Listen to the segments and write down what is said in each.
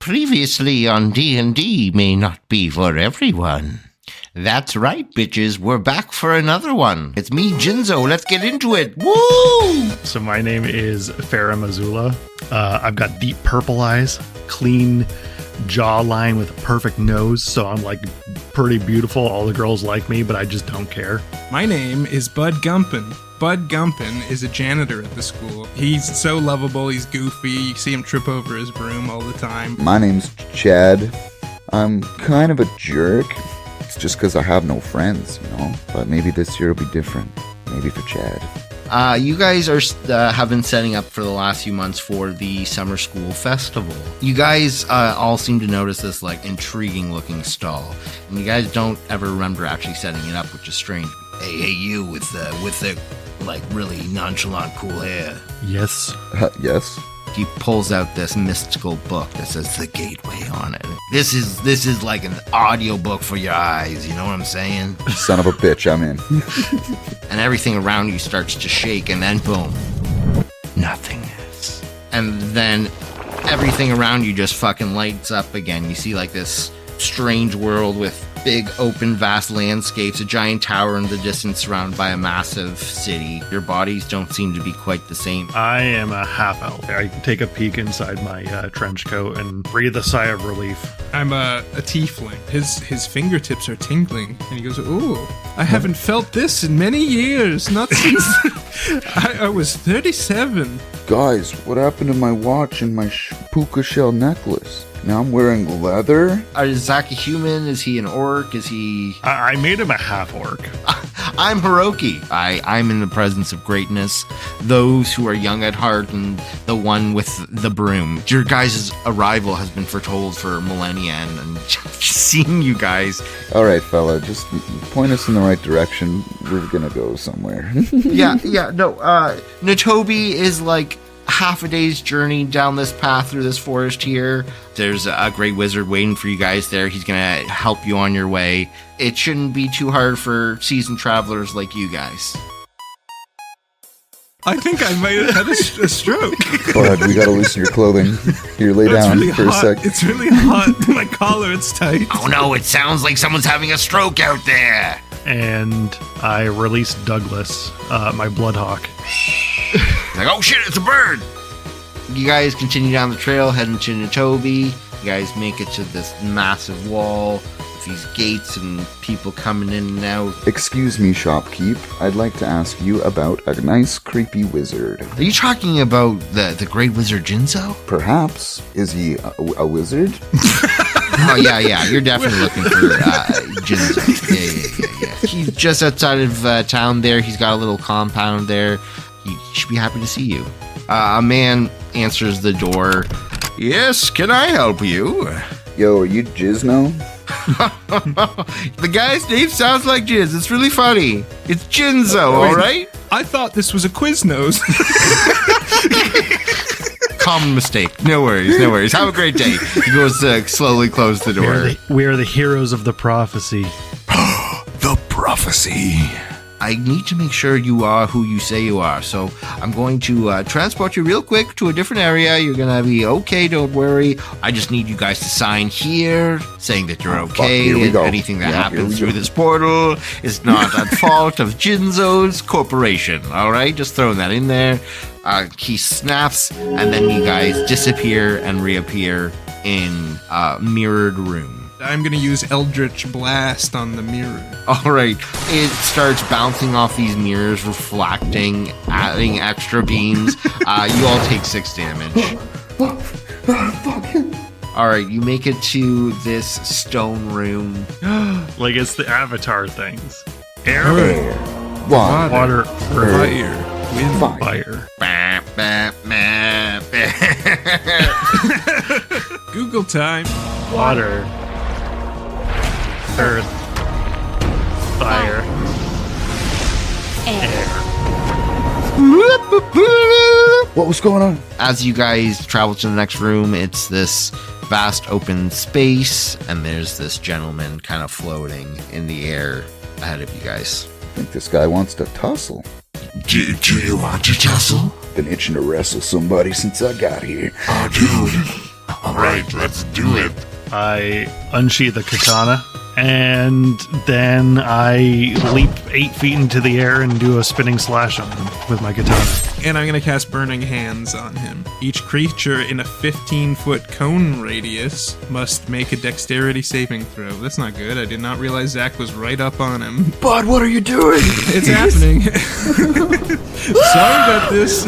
Previously on D&D may not be for everyone. That's right, bitches. We're back for another one. It's me, Jinzo. Let's get into it. Woo! So my name is Farum. I've got deep purple eyes, clean jawline with a perfect nose, so I'm like pretty beautiful. All the girls like me, but I just don't care. My name is Bud Gumpin. Bud Gumpin is a janitor at the school. He's so lovable, he's goofy, you see him trip over his broom all the time. My name's Chad. I'm kind of a jerk. It's just because I have no friends, you know? But maybe this year will be different. Maybe for Chad. You guys have been setting up for the last few months for the summer school festival. You guys all seem to notice this like intriguing looking stall, and you guys don't ever remember actually setting it up, which is strange. Hey, you with the like really nonchalant cool hair. Yes. Yes. He pulls out this mystical book that says The Gateway on it. This is like an audio book for your eyes, you know what I'm saying? Son of a bitch, I'm in. And everything around you starts to shake, and then boom, nothingness. And then everything around you just fucking lights up again. You see like this strange world with big, open, vast landscapes, a giant tower in the distance surrounded by a massive city. Your bodies don't seem to be quite the same. I am a half elf. I take a peek inside my trench coat and breathe a sigh of relief. I'm a tiefling. His fingertips are tingling, and he goes, "Ooh, I haven't felt this in many years. Not since I was 37. Guys, what happened to my watch and my puka shell necklace? Now I'm wearing leather? Is Zach a human? Is he an orc? Is he... I made him a half orc. I'm Hiroki. I'm in the presence of greatness. Those who are young at heart and the one with the broom. Your guys' arrival has been foretold for millennia, and seeing you guys... Alright, fella, just point us in the right direction. We're gonna go somewhere. Notobe is like half a day's journey down this path through this forest here. There's a great wizard waiting for you guys there. He's gonna help you on your way. It shouldn't be too hard for seasoned travelers like you guys. I think I might have had a stroke. Bud, we gotta loosen your clothing. Here, lay down really for hot. a sec. It's really hot. My collar, it's tight. Oh no, it sounds like someone's having a stroke out there. And I release Douglas, my bloodhawk. Like, oh shit, it's a bird! You guys continue down the trail, heading to Notobe. You guys make it to this massive wall with these gates and people coming in and out. Excuse me, shopkeep. I'd like to ask you about a nice, creepy wizard. Are you talking about the great wizard Jinzo? Perhaps. Is he a wizard? Oh, yeah. You're definitely looking for Jinzo. Yeah. He's just outside of town there. He's got a little compound there. He should be happy to see you. A man answers the door. Yes, can I help you? Yo, are you Jizno? The guy's name sounds like Jiz. It's really funny. It's Jinzo, alright? I thought this was a Quiznos. Common mistake. No worries. Have a great day. He goes to slowly close the door. We are the heroes of the prophecy. The prophecy. I need to make sure you are who you say you are, so I'm going to transport you real quick to a different area. You're going to be okay, don't worry. I just need you guys to sign here, saying that you're okay, and anything that happens through this portal is not at fault of Jinzo's corporation, alright? Just throwing that in there. He snaps, and then you guys disappear and reappear in a mirrored room. I'm gonna use Eldritch Blast on the mirror. Alright, it starts bouncing off these mirrors, reflecting, adding extra beams. You all take 6 damage. Alright, you make it to this stone room. Like it's the Avatar things. Air, water, fire, wind, fire. Google time. Water. Earth, fire, air. What was going on? As you guys travel to the next room, it's this vast open space, and there's this gentleman kind of floating in the air ahead of you guys. I think this guy wants to tussle. Do you want to tussle? Been itching to wrestle somebody since I got here. Oh, dude. Alright, let's do it. I unsheath the katana, and then I leap 8 feet into the air and do a spinning slash on him with my katana. And I'm going to cast Burning Hands on him. Each creature in a 15-foot cone radius must make a dexterity saving throw. That's not good. I did not realize Zach was right up on him. Bud, what are you doing? It's happening. Sorry about this.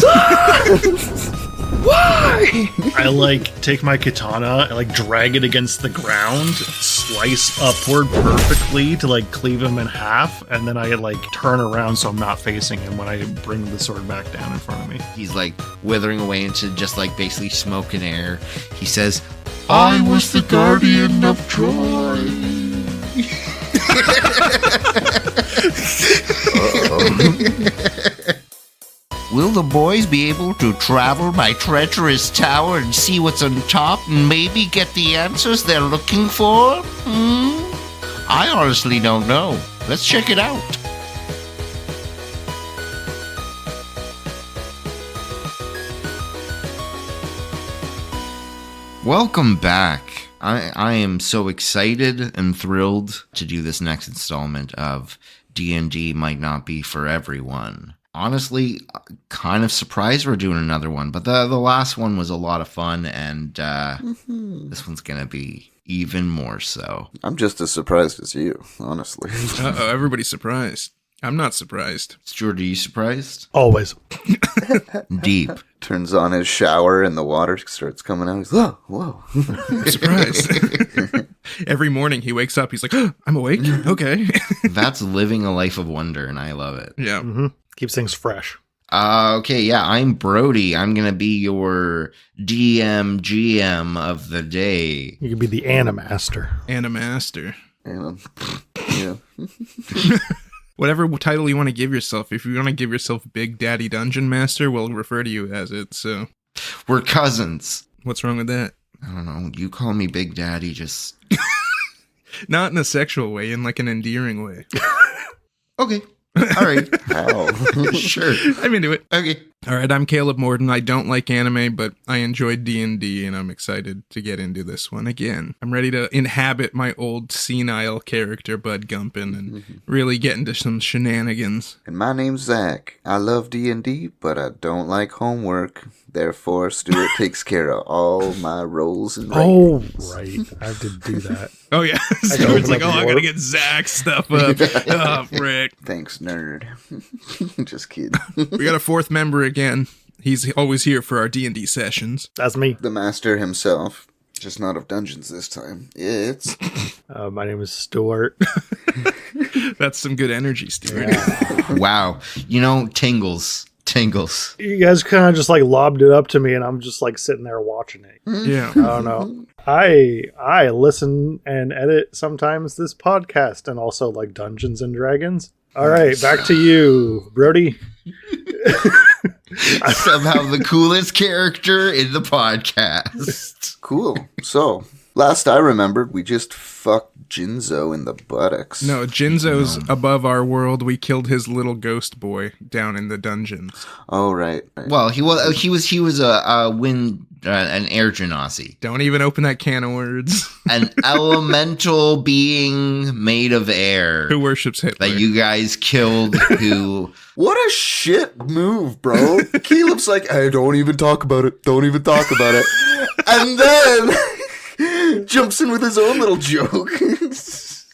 Why? I take my katana, I drag it against the ground, slice upward perfectly to cleave him in half, and then I turn around so I'm not facing him when I bring the sword back down in front of me. He's withering away into just basically smoke and air. He says, I was the guardian of Troy. will the boys be able to travel my treacherous tower and see what's on top and maybe get the answers they're looking for? I honestly don't know. Let's check it out. Welcome back. I am so excited and thrilled to do this next installment of D&D Might Not Be For Everyone. Honestly, kind of surprised we're doing another one, but the last one was a lot of fun, and this one's going to be even more so. I'm just as surprised as you, honestly. Uh-oh, everybody's surprised. I'm not surprised. Stuart, are you surprised? Always. Deep. Turns on his shower and the water starts coming out. He's whoa. Surprised. Every morning he wakes up, he's like, oh, I'm awake? Okay. That's living a life of wonder, and I love it. Yeah. Mm-hmm. Keeps things fresh. Okay, yeah, I'm Brody. I'm going to be your GM of the day. You could be the Animaster. Animaster. Yeah. Whatever title you want to give yourself. If you want to give yourself Big Daddy Dungeon Master, we'll refer to you as it, so. We're cousins. What's wrong with that? I don't know. You call me Big Daddy, just... Not in a sexual way, in an endearing way. Okay. All right. How? Sure. I'm into it. Okay. All right, I'm Caleb Morden. I don't like anime, but I enjoyed D&D, and I'm excited to get into this one again. I'm ready to inhabit my old senile character, Bud Gumpin, and really get into some shenanigans. And my name's Zach. I love D&D, but I don't like homework. Therefore, Stuart takes care of all my roles and Oh, ratings. right. I did do that. Oh, yeah. Stuart's like, I gotta get Zach's stuff up. Oh, frick. Thanks, nerd. Just kidding. We got a fourth member again. He's always here for our D&D sessions. That's me. The master himself. Just not of dungeons this time. It's... My name is Stuart. That's some good energy, Stuart. Yeah. Wow. Tingles. You guys kind of just lobbed it up to me, and I'm just sitting there watching it. Yeah. I don't know. I listen and edit sometimes this podcast, and also Dungeons and Dragons. All right, back to you, Brody. Somehow the coolest character in the podcast. Cool. So, last I remembered, we just fucked Jinzo in the buttocks. No, Jinzo's above our world. We killed his little ghost boy down in the dungeons. Oh, right. Well, he was an air genasi. Don't even open that can of words. An elemental being made of air. Who worships Hitler? That you guys killed, who... What a shit move, bro. Caleb's like, hey, don't even talk about it. And then jumps in with his own little joke.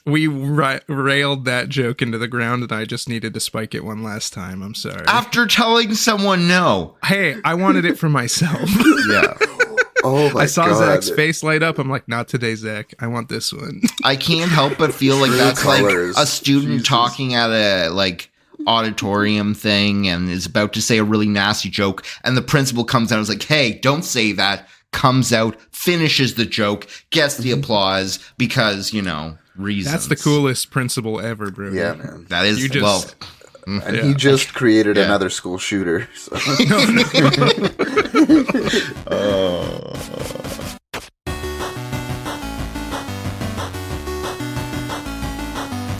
We railed that joke into the ground, and I just needed to spike it one last time. I'm sorry. After telling someone no. Hey, I wanted it for myself. Yeah. Oh my God. I saw Zach's face light up. I'm like, not today, Zach. I want this one. I can't help but feel like that's colors. a student Jesus. talking at a auditorium thing and is about to say a really nasty joke, and the principal comes out and is like, hey, don't say that. Comes out, finishes the joke, gets the applause because, reasons. That's the coolest principal ever, bro. Yeah, man. That is, And he just created another school shooter. So.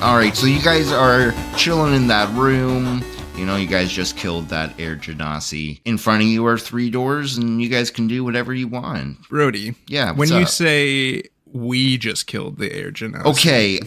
All right, so you guys are chilling in that room. You know, you guys just killed that air genasi. In front of you are 3 doors, and you guys can do whatever you want. Brody. Yeah, When what's you up? say we just killed the air genasi. Okay,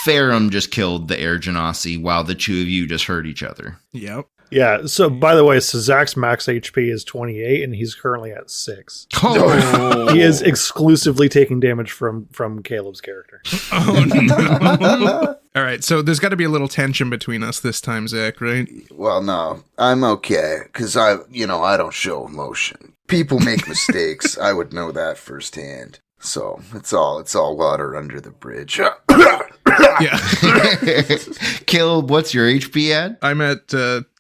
Farum just killed the air genasi while the 2 of you just hurt each other. Yep. Yeah, so by the way, so Zach's max HP is 28, and he's currently at 6. Oh, He is exclusively taking damage from Caleb's character. Oh, no. All right, so there's got to be a little tension between us this time, Zach, right? Well, no, I'm okay, because I don't show emotion. People make mistakes. I would know that firsthand. So it's all water under the bridge. Yeah. Caleb, what's your HP at? I'm at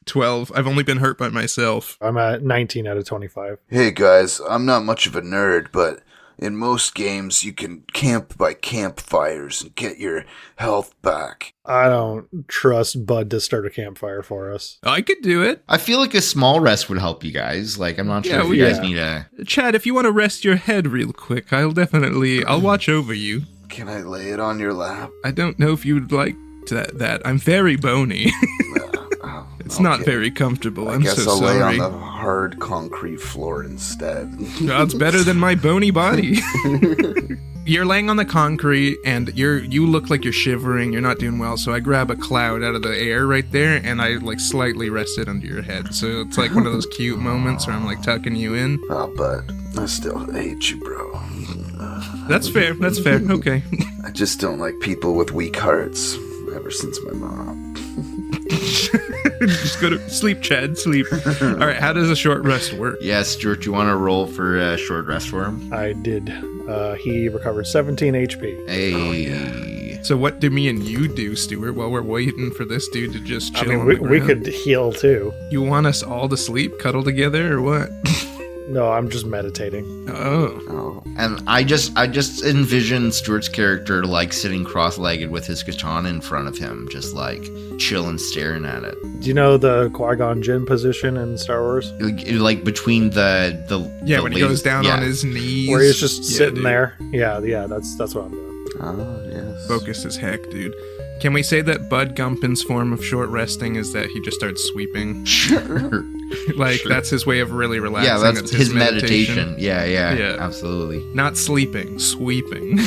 12. I've only been hurt by myself. I'm at 19 out of 25. Hey guys, I'm not much of a nerd, but in most games you can camp by campfires and get your health back. I don't trust Bud to start a campfire for us. I could do it. I feel like a small rest would help you guys. Like, I'm not sure if you guys need a... Chad, if you want to rest your head real quick, I'll watch over you. Can I lay it on your lap? I don't know if you'd like that. I'm very bony. It's not very comfortable. I I'm guess so I'll lay sorry. on the hard concrete floor instead. That's better than my bony body. You're laying on the concrete and you look like you're shivering. You're not doing well. So I grab a cloud out of the air right there and I like slightly rest it under your head. So it's like one of those cute moments where I'm like tucking you in. Oh, but I still hate you, bro. That's fair. That's fair. Okay. I just don't like people with weak hearts. Ever since my mom. Just go to sleep, Chad. Sleep. All right. How does a short rest work? Yeah, Stuart, you want to roll for a short rest for him? I did. He recovered 17 HP. Hey. So what do me and you do, Stuart, while we're waiting for this dude to just chill? I mean, on the we ground? could heal too. You want us all to sleep, cuddle together, or what? No, I'm just meditating. Oh. And I just envision Stuart's character like sitting cross-legged with his katana in front of him, just like chilling, staring at it. Do you know the Qui-Gon Jinn position in Star Wars? Like between the When he goes down on his knees. Where he's just sitting dude. there. Yeah, that's what I'm doing. Oh, yes. Focus as heck, dude. Can we say that Bud Gumpin's form of short resting is that he just starts sweeping? Sure. Like, Sure. that's his way of really relaxing. Yeah, that's his meditation. Yeah, Yeah. absolutely. Not sleeping, sweeping.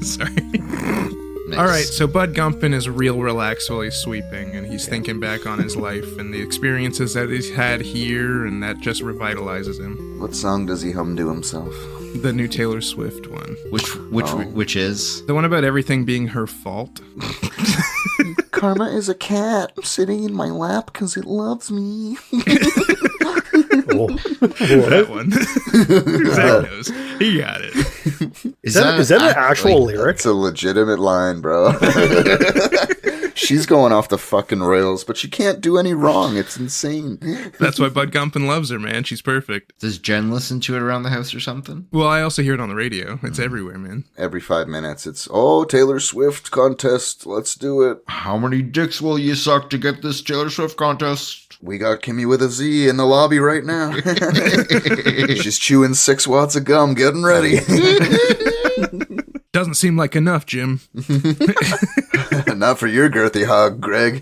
Sorry. Nice. All right, so Bud Gumpin is real relaxed while he's sweeping, and he's thinking back on his life and the experiences that he's had here, and that just revitalizes him. What song does he hum to himself? The new Taylor Swift one. Which is? The one about everything being her fault. Karma is a cat sitting in my lap because it loves me. That one. Zach knows. He got it. Is that an actual lyric? It's a legitimate line, bro. She's going off the fucking rails, but she can't do any wrong. It's insane. That's why Bud Gumpin loves her, man. She's perfect. Does Jen listen to it around the house or something? Well, I also hear it on the radio. It's everywhere, man. Every 5 minutes, it's, Taylor Swift contest. Let's do it. How many dicks will you suck to get this Taylor Swift contest? We got Kimmy with a Z in the lobby right now. She's chewing 6 watts of gum, getting ready. Doesn't seem like enough, Jim. Not for your girthy hog, Greg.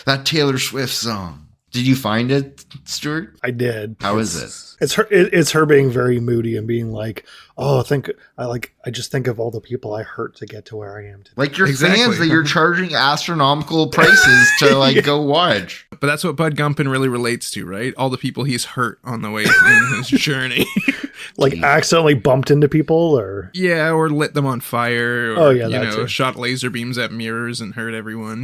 That Taylor Swift song. Did you find it, Stuart? I did. How is it? It's her being very moody and being like, I just think of all the people I hurt to get to where I am today. Like your Exactly. fans that you're charging astronomical prices to go watch. But that's what Bud Gumpin really relates to, right? All the people he's hurt on the way in his journey. Like accidentally bumped into people or Yeah, or lit them on fire. Or, that too. shot laser beams at mirrors and hurt everyone.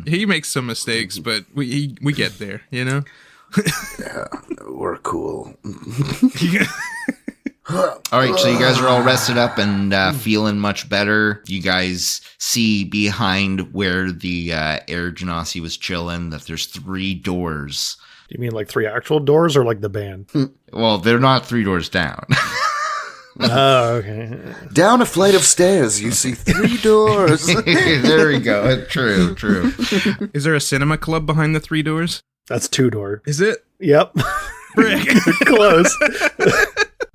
He makes some mistakes, but we get there, Yeah, we're cool. All right, so you guys are all rested up and feeling much better. You guys see behind where the air genasi was chilling that there's 3 doors. Do you mean like 3 actual doors or like the band? Well, they're not 3 doors down. Oh, okay. Down a flight of stairs, you see 3 doors. There we go. True. Is there a cinema club behind the 3 doors? That's 2 door. Is it? Yep. Frick. Close.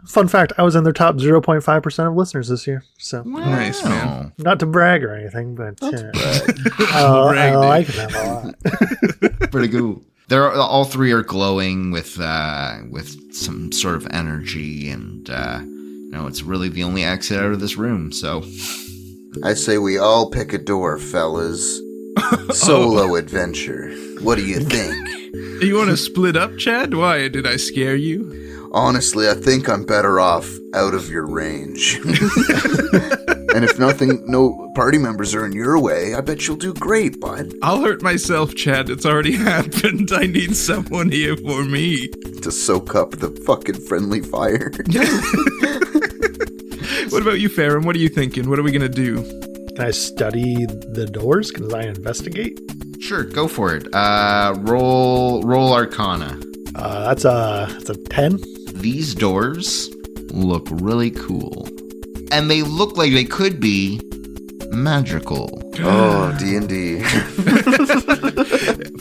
Fun fact, I was in their top 0.5% of listeners this year. So Nice, man. not to brag or anything, but Brag, I dude. like them a lot. Pretty cool. They're all three are glowing with some sort of energy, and it's really the only exit out of this room. So I say we all pick a door, fellas. Solo adventure. What do you think? You want to split up, Chad? Why? Did I scare you? Honestly, I think I'm better off out of your range. And if no party members are in your way, I bet you'll do great, bud. I'll hurt myself, Chad. It's already happened. I need someone here for me. To soak up the fucking friendly fire. What about you, Farum? What are you thinking? What are we going to do? Can I study the doors? Can I investigate? sure, go for it. Roll Arcana. That's a 10. These doors look really cool, and they look like they could be magical. Oh, D&D.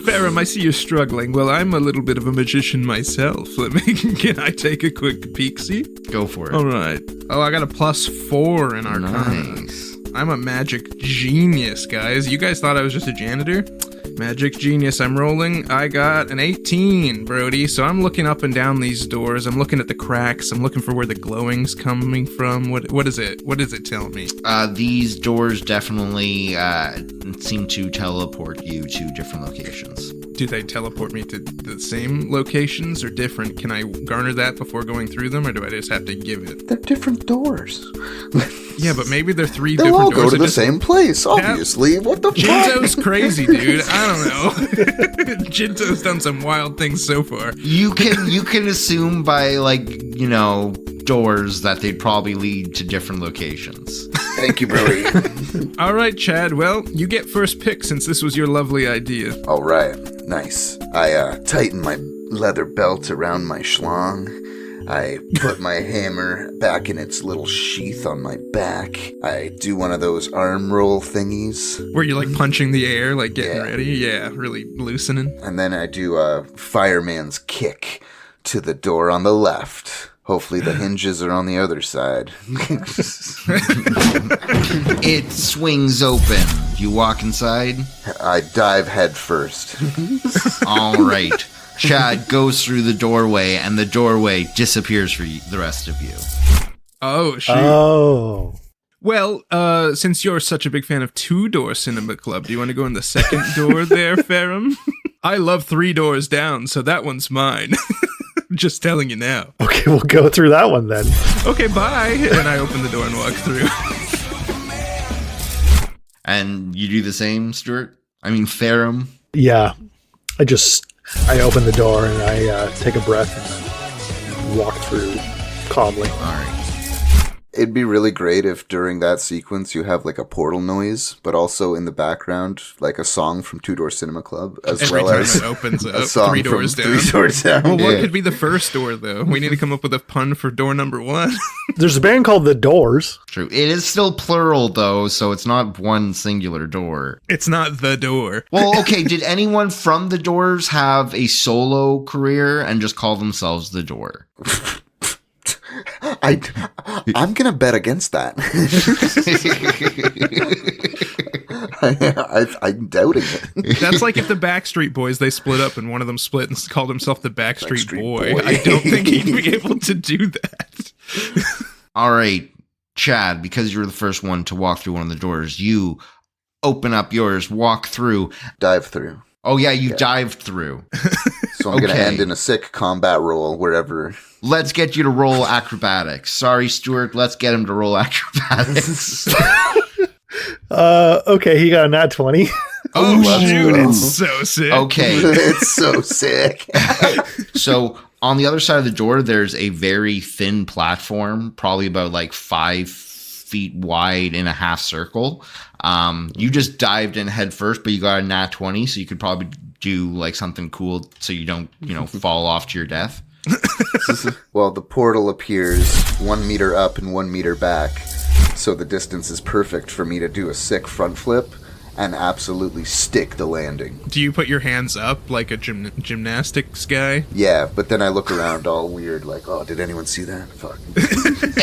Farum, I see you're struggling. Well, I'm a little bit of a magician myself. Can I take a quick peek-see? Go for it. All right. Oh, I got a +4 in Arcana. Nice. I'm a magic genius, guys. You guys thought I was just a janitor? Magic genius. I'm rolling. I got an 18, Brody. So I'm looking up and down these doors. I'm looking at the cracks. I'm looking for where the glowing's coming from. What is it? What does it tell me? These doors definitely seem to teleport you to different locations. Do they teleport me to the same locations or different? Can I garner that before going through them, or do I just have to give it? They're different doors. Yeah, but maybe they're 3 They'll different all doors. go to that the just- same place, obviously. What the fuck? Jinzo's crazy, dude. I don't know. Jinzo's done some wild things so far. You can assume by doors that they'd probably lead to different locations. Thank you, Brody. All right, Chad. Well, you get first pick since this was your lovely idea. All right, nice. I tighten my leather belt around my schlong. I put my hammer back in its little sheath on my back. I do one of those arm roll thingies. Where you're like punching the air, like getting Yeah. ready. Yeah, really loosening. And then I do a fireman's kick to the door on the left. Hopefully the hinges are on the other side. It swings open. You walk inside. I dive head first. All right. Chad goes through the doorway, and the doorway disappears for the rest of you. Oh, shoot. Oh. Well, since you're such a big fan of 2-door Cinema Club, do you want to go in the second door there, Farum? I love 3 doors down, so that one's mine. Just telling you now. Okay, we'll go through that one then. Okay, bye. And I open the door and walk through. And you do the same, Stuart? I mean, Farum? Yeah. I open the door and I take a breath and walk through calmly. All right. It'd be really great if during that sequence you have like a portal noise, but also in the background like a song from 2-Door Cinema Club, as Every well time as it opens a up, song 3 doors from down. 3 Doors Down. Well, what Yeah. could be the first door, though? We need to come up with a pun for door number 1. There's a band called The Doors. True. It is still plural, though, so it's not one singular door. It's not the door. Well, okay, did anyone from the Doors have a career and just call themselves the Door? I'm gonna bet against that. I'm doubting it. That's like if the Backstreet Boys, they split up and one of them split and called himself the Backstreet Backstreet Boy. Boy. I don't think he'd be able to do that. All right, Chad, because you're the first one to walk through one of the doors, you open up yours, walk through. Dive through. Oh, yeah, you dived through. So I'm gonna Okay. end in a sick combat roll wherever. Let's get you to roll acrobatics. Sorry, Stuart, let's get him to roll acrobatics. Okay, he got a nat 20. Oh, let's shoot. go. It's so sick. Okay, It's so sick. so on the other side of the door, there's a very thin platform, probably about like 5 feet wide in a half circle. You just dived in head first, but you got a nat 20, so you could probably do like something cool so you don't, fall off to your death. Well, the portal appears 1 meter up and 1 meter back, so the distance is perfect for me to do a sick front flip and absolutely stick the landing. Do you put your hands up like a gymnastics guy? Yeah, but then I look around all weird, like, oh, did anyone see that? Fuck.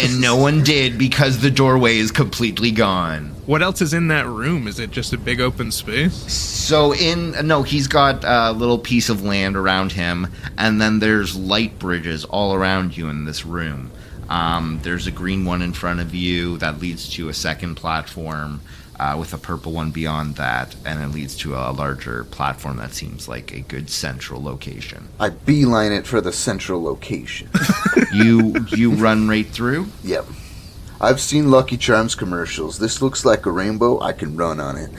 And no one did because the doorway is completely gone. What else is in that room? Is it just a big open space? So he's got a little piece of land around him, and then there's light bridges all around you in this room. There's a green one in front of you that leads to a second platform with a purple one beyond that, and it leads to a larger platform that seems like a good central location. I beeline it for the central location. You run right through? Yep. I've seen Lucky Charms commercials. This looks like a rainbow. I can run on it.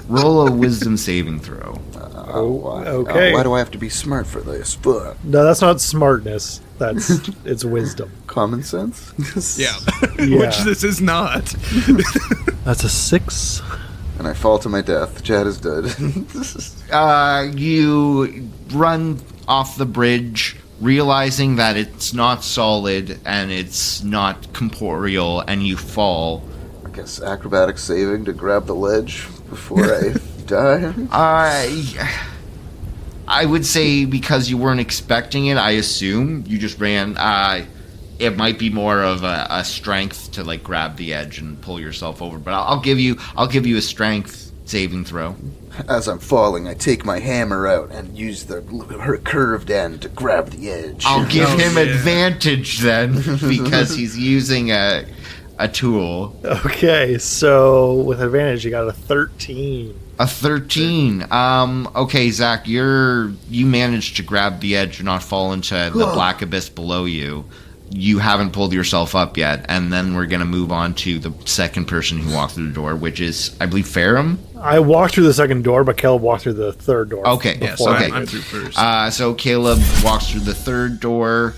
Roll a wisdom saving throw. Okay. Why do I have to be smart for this? Fuck. No, that's not smartness. It's wisdom. Common sense? Yeah. Yeah. Which this is not. That's a 6. And I fall to my death. Chad is dead. You run off the bridge, realizing that it's not solid and it's not corporeal, and you fall. I guess acrobatic saving to grab the ledge before I die. I would say because you weren't expecting it, I assume you just ran. It might be more of a strength to like grab the edge and pull yourself over, but I'll give you a strength saving throw. As I'm falling, I take my hammer out and use her curved end to grab the edge. I'll give him advantage then because he's using a tool. Okay, so with advantage, you got a 13. A 13. Okay, Zach, you managed to grab the edge and not fall into the black abyss below you. You haven't pulled yourself up yet, and then we're going to move on to the second person who walked through the door, which is, I believe, Farum? I walked through the second door, but Caleb walked through the third door. Okay, Yeah, so I'm through first. So Caleb walks through the third door.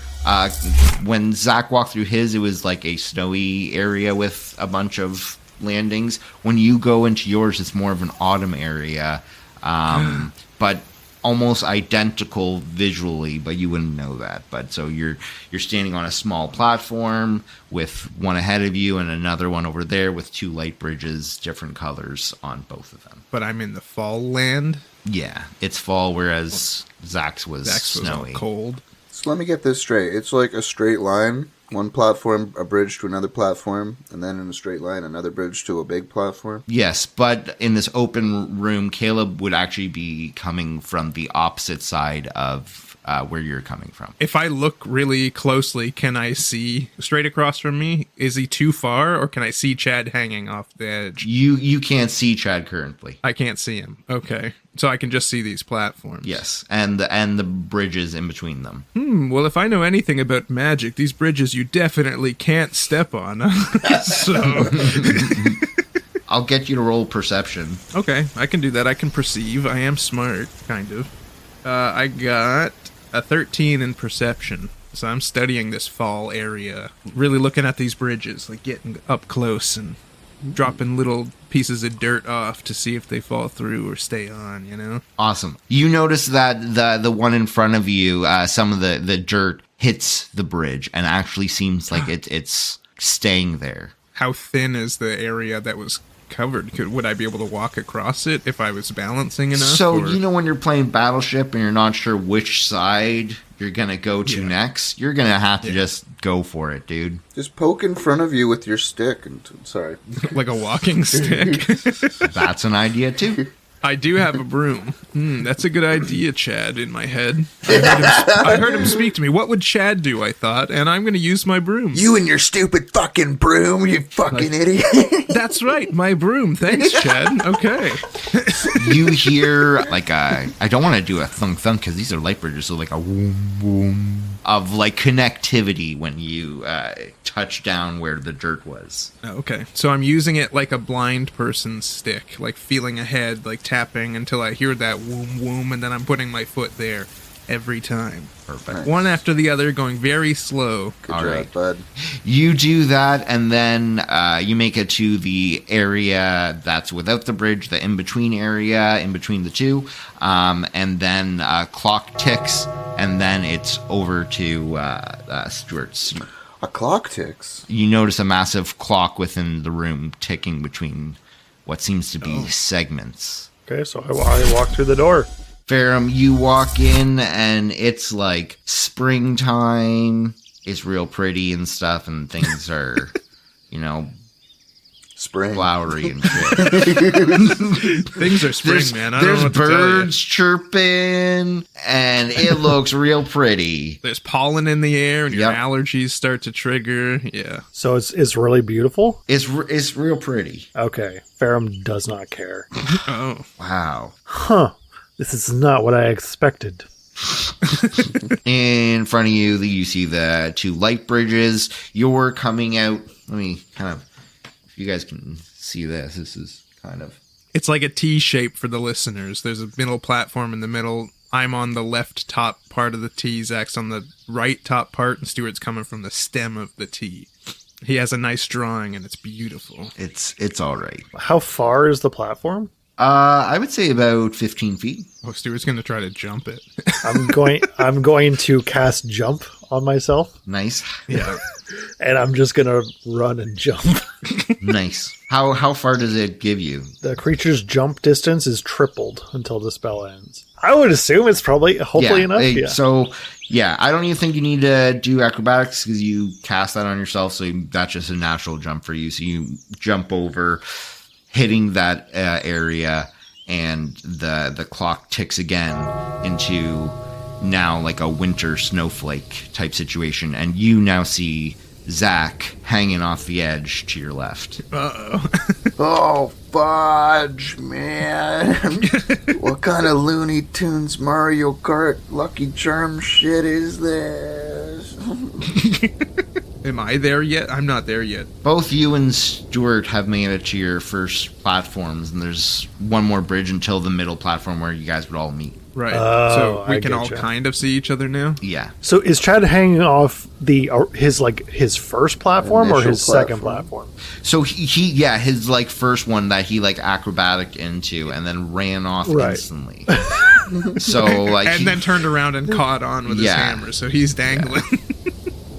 When Zach walked through his, it was like a snowy area with a bunch of landings. When you go into yours, it's more of an autumn area, but almost identical visually, but you wouldn't know that. But so you're standing on a small platform with one ahead of you and another one over there with two light bridges, different colors on both of them. But I'm in the fall land. Yeah, it's fall, whereas Zach's was snowy. All cold. So let me get this straight. It's like a straight line, one platform, a bridge to another platform, and then in a straight line, another bridge to a big platform. Yes, but in this open room, Caleb would actually be coming from the opposite side of where you're coming from. If I look really closely, can I see straight across from me? Is he too far, or can I see Chad hanging off the edge? You can't see Chad currently. I can't see him. Okay. So I can just see these platforms. Yes, and the bridges in between them. Well, if I know anything about magic, these bridges you definitely can't step on. So... I'll get you to roll perception. Okay, I can do that. I can perceive. I am smart, kind of. I got a 13 in perception. So I'm studying this fall area. Really looking at these bridges, like getting up close and dropping little pieces of dirt off to see if they fall through or stay on, you know? Awesome. You notice that the one in front of you, some of the dirt hits the bridge and actually seems like it's staying there. How thin is the area that was covered? Would I be able to walk across it if I was balancing enough? So, you know when you're playing Battleship and you're not sure which side you're going to go to next? You're going to have to just go for it, dude. Just poke in front of you with your stick. Sorry. Like a walking stick? That's an idea, too. I do have a broom. That's a good idea, Chad, in my head. I heard him speak to me. What would Chad do, I thought, and I'm going to use my broom. You and your stupid fucking broom, you fucking idiot. That's right, my broom. Thanks, Chad. Okay. You hear, like, I don't want to do a thunk-thunk because these are light bridges, so like a woom-woom of, like, connectivity when you touch down where the dirt was. Okay. So I'm using it like a blind person's stick, like feeling ahead, like tapping until I hear that woom-woom, and then I'm putting my foot there every time. Perfect. Nice. One after the other, going very slow. Good All job, right. bud. You do that, and then you make it to the area that's without the bridge, the in-between area, in between the two, and then clock ticks, and then it's over to Stuart's. A clock ticks. You notice a massive clock within the room ticking between what seems to be segments. Okay, so I walk through the door. Farum, you walk in and it's like springtime. It's real pretty and stuff, and things are, Spring. flowery and shit. Things are spring, man. I don't know There's what to tell you. birds chirping, and it looks real pretty. There's pollen in the air, and your Yep. allergies start to trigger. Yeah. So it's really beautiful? It's real pretty. Okay. Farum does not care. Oh. Wow. Huh. This is not what I expected. In front of you, you see the two light bridges. You're coming out. Let me kind of, if you guys can see this, this is kind of. It's like a T shape for the listeners. There's a middle platform in the middle. I'm on the left top part of the T. Zach's on the right top part, and Stuart's coming from the stem of the T. He has a nice drawing, and it's beautiful. It's all right. How far is the platform? I would say about 15 feet. Oh, Stuart's going to try to jump it. I'm going to cast jump on myself, Nice. Yeah. and I'm just going to run and jump. Nice. How far does it give you? The creature's jump distance is tripled until the spell ends. I would assume it's hopefully enough. Yeah. So, yeah, I don't even think you need to do acrobatics because you cast that on yourself. So that's just a natural jump for you. So you jump over, hitting that area, and the clock ticks again into now like a winter snowflake type situation. And you now see Zach hanging off the edge to your left. Uh-oh. Oh, fudge, man. What kind of Looney Tunes Mario Kart Lucky Charm shit is this? Am I there yet? I'm not there yet. Both you and Stuart have made it to your first platforms, and there's one more bridge until the middle platform where you guys would all meet. Right. Oh, So we I can all getcha. kind of see each other now? Yeah. So is Chad hanging off his first platform or Initial his second platform? So his like first one that he like acrobatic into and then ran off Right. instantly. So like And then turned around and caught on with his Yeah. hammer, so he's dangling.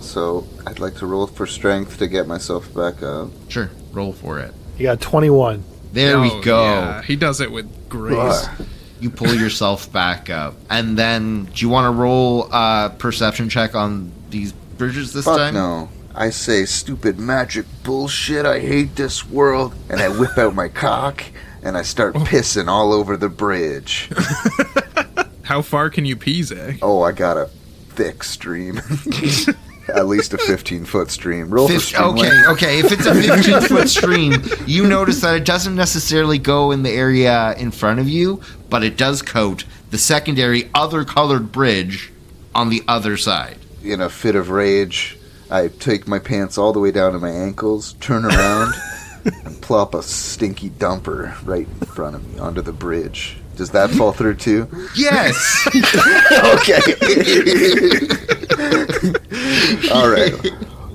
So I'd like to roll for strength to get myself back up. sure, roll for it. You got 21. There we Oh, go. Yeah. He does it with grace. Ah, You pull yourself back up, and then do you want to roll a perception check on these bridges this fuck time? no. I say stupid magic bullshit. I hate this world. And I whip out my cock and I start pissing all over the bridge. How far can you pee, Zach? Oh, I got a thick stream. At least a 15-foot stream. Roll for stream length. Okay. If it's a 15-foot stream, you notice that it doesn't necessarily go in the area in front of you, but it does coat the secondary other colored bridge on the other side. In a fit of rage, I take my pants all the way down to my ankles, turn around, and plop a stinky dumper right in front of me onto the bridge. Does that fall through too? Yes. Okay. All right.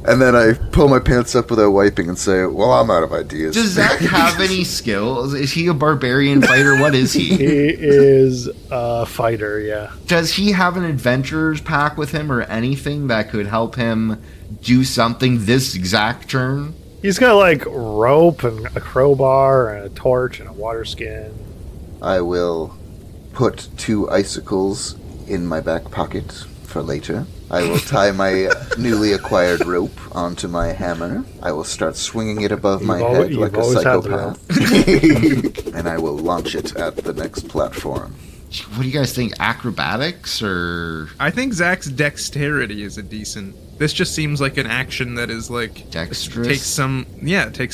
And then I pull my pants up without wiping and say, well, I'm out of ideas. Does Zach have any skills? Is he a barbarian fighter? What is he? He is a fighter, yeah. Does he have an adventurer's pack with him or anything that could help him do something this exact turn? He's got like rope and a crowbar and a torch and a water skin. I will put 2 icicles in my back pocket for later. I will tie my newly acquired rope onto my hammer. I will start swinging it above my head like a psychopath. And I will launch it at the next platform. What do you guys think? Acrobatics or I think Zach's dexterity is a decent. This just seems like an action that is like dexterous? takes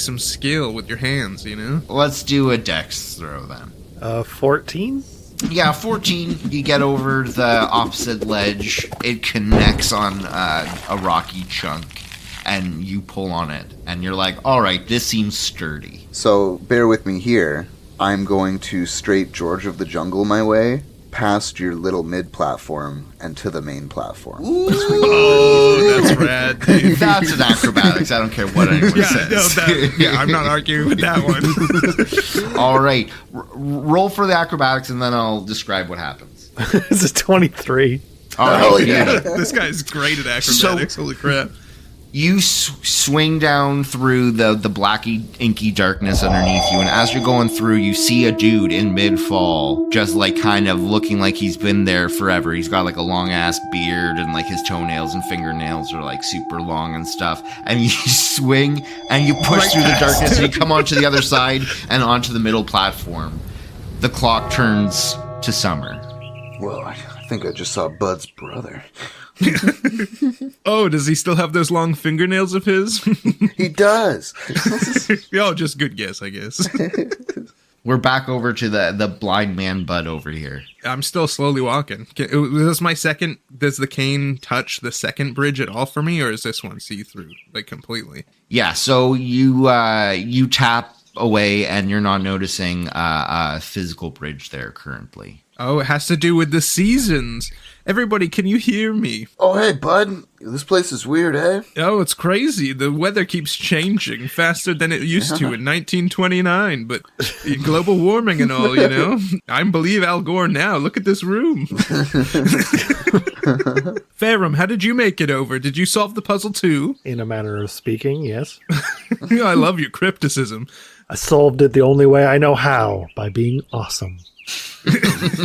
some skill with your hands, you know? Let's do a dex throw then. 14? Yeah, 14. You get over the opposite ledge. It connects on a rocky chunk, and you pull on it. And you're like, all right, this seems sturdy. So bear with me here. I'm going to straight George of the Jungle my way, past your little mid-platform, and to the main platform. Oh, that's rad, dude. That's an acrobatics. I don't care what anyone says. I'm not arguing with that one. All right. Roll for the acrobatics, and then I'll describe what happens. This is 23. All right. Hell yeah. This guy's great at acrobatics. Holy crap. You swing down through the blacky, inky darkness underneath you, and as you're going through, you see a dude in mid-fall, just like kind of looking like he's been there forever. He's got like a long-ass beard, and like his toenails and fingernails are like super long and stuff. And you swing, and you push through the darkness, and you come onto the other side and onto the middle platform. The clock turns to summer. Well, I think I just saw Bud's brother. Oh, does he still have those long fingernails of his? He does. Oh, just good guess, I guess. We're back over to the blind man Bud over here. I'm still slowly walking. Was this my second? Does the cane touch the second bridge at all for me, or is this one see-through, like completely? Yeah, so you tap away, and you're not noticing a physical bridge there currently. Oh, it has to do with the seasons. Everybody, can you hear me? Oh, hey, Bud. This place is weird, eh? Oh, it's crazy. The weather keeps changing faster than it used to in 1929, but global warming and all, you know? I believe Al Gore now. Look at this room. Farum, how did you make it over? Did you solve the puzzle too? In a manner of speaking, yes. I love your crypticism. I solved it the only way I know how, by being awesome.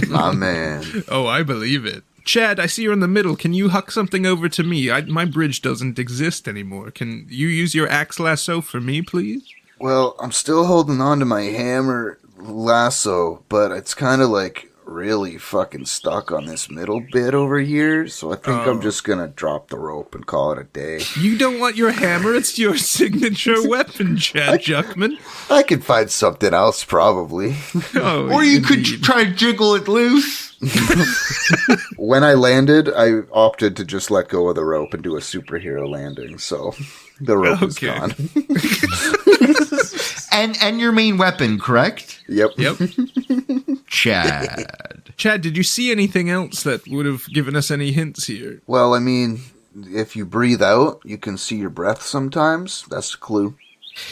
My man. Oh, I believe it. Chad, I see you're in the middle. Can you huck something over to me? My bridge doesn't exist anymore. Can you use your axe lasso for me, please? Well, I'm still holding on to my hammer lasso, but it's kind of like really fucking stuck on this middle bit over here, so I think I'm just gonna drop the rope and call it a day. You don't want your hammer? It's your signature weapon, Chad Juckman. I could find something else, probably. Oh, Or you could indeed. try to jiggle it loose. When I landed, I opted to just let go of the rope and do a superhero landing, so the rope is Okay. gone. And your main weapon, correct? Yep. Yep. Chad. Chad, did you see anything else that would have given us any hints here? Well, I mean, if you breathe out, you can see your breath sometimes. That's a clue.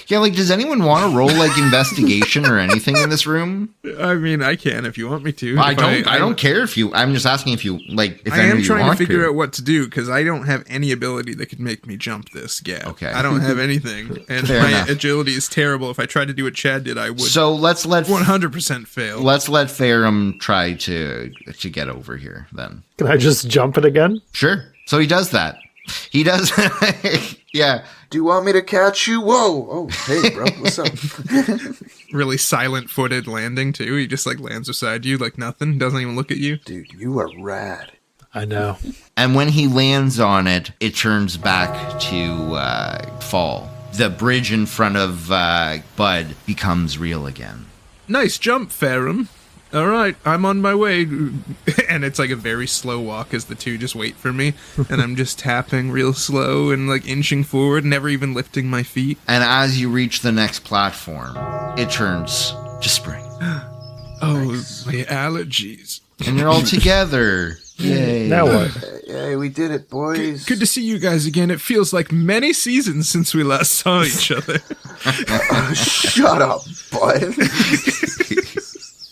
Yeah, like, does anyone want to roll, like, investigation or anything in this room? I mean, I can if you want me to. I If don't care if you, I'm just asking if you, like, if I any am of you trying to want figure out what to do because I don't have any ability that could make me jump this gap. Okay. I don't have anything. And Fair my enough. agility is terrible. If I tried to do what Chad did, I would So let's let 100% fail. Farum try to get over here, then. Can I just jump it again? Sure. So he does that. He does. Yeah. Do you want me to catch you? Whoa! Oh, hey, bro, what's up? Really silent-footed landing, too. He just, like, lands beside you like nothing. Doesn't even look at you. Dude, you are rad. I know. And when he lands on it, it turns back to fall. The bridge in front of Bud becomes real again. Nice jump, Farum. All right, I'm on my way. And it's like a very slow walk as the two just wait for me. And I'm just tapping real slow and like inching forward, never even lifting my feet. And as you reach the next platform, it turns to spring. Oh, my allergies. And you're all together. Yay. Now what? Hey, we did it, boys. Good to see you guys again. It feels like many seasons since we last saw each other. Shut up, bud.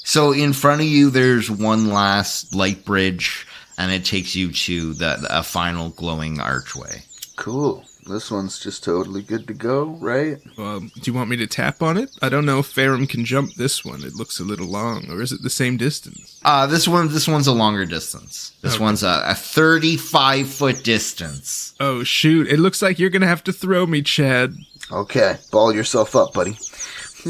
So in front of you, there's one last light bridge, and it takes you to a final glowing archway. Cool. This one's just totally good to go, right? Do you want me to tap on it? I don't know if Farum can jump this one. It looks a little long. Or is it the same distance? This one's a longer distance. This one's a 35-foot distance. Oh, shoot. It looks like you're going to have to throw me, Chad. Okay, ball yourself up, buddy.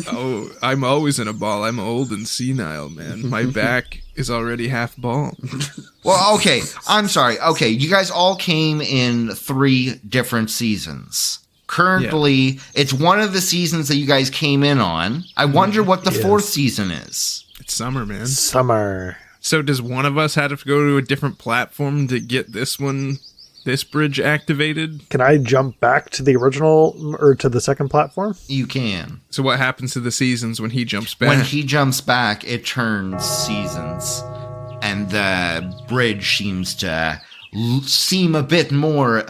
Oh, I'm always in a ball. I'm old and senile, man. My back is already half ball. Well, okay. I'm sorry. Okay, you guys all came in 3 different seasons. Currently, it's one of the seasons that you guys came in on. I wonder what the 4th season is. It's summer, man. Summer. So does one of us have to go to a different platform to get this bridge activated? Can I jump back to the original or to the second platform? You can. So what happens to the seasons when he jumps back? When he jumps back, it turns seasons, and the bridge seems to seem a bit more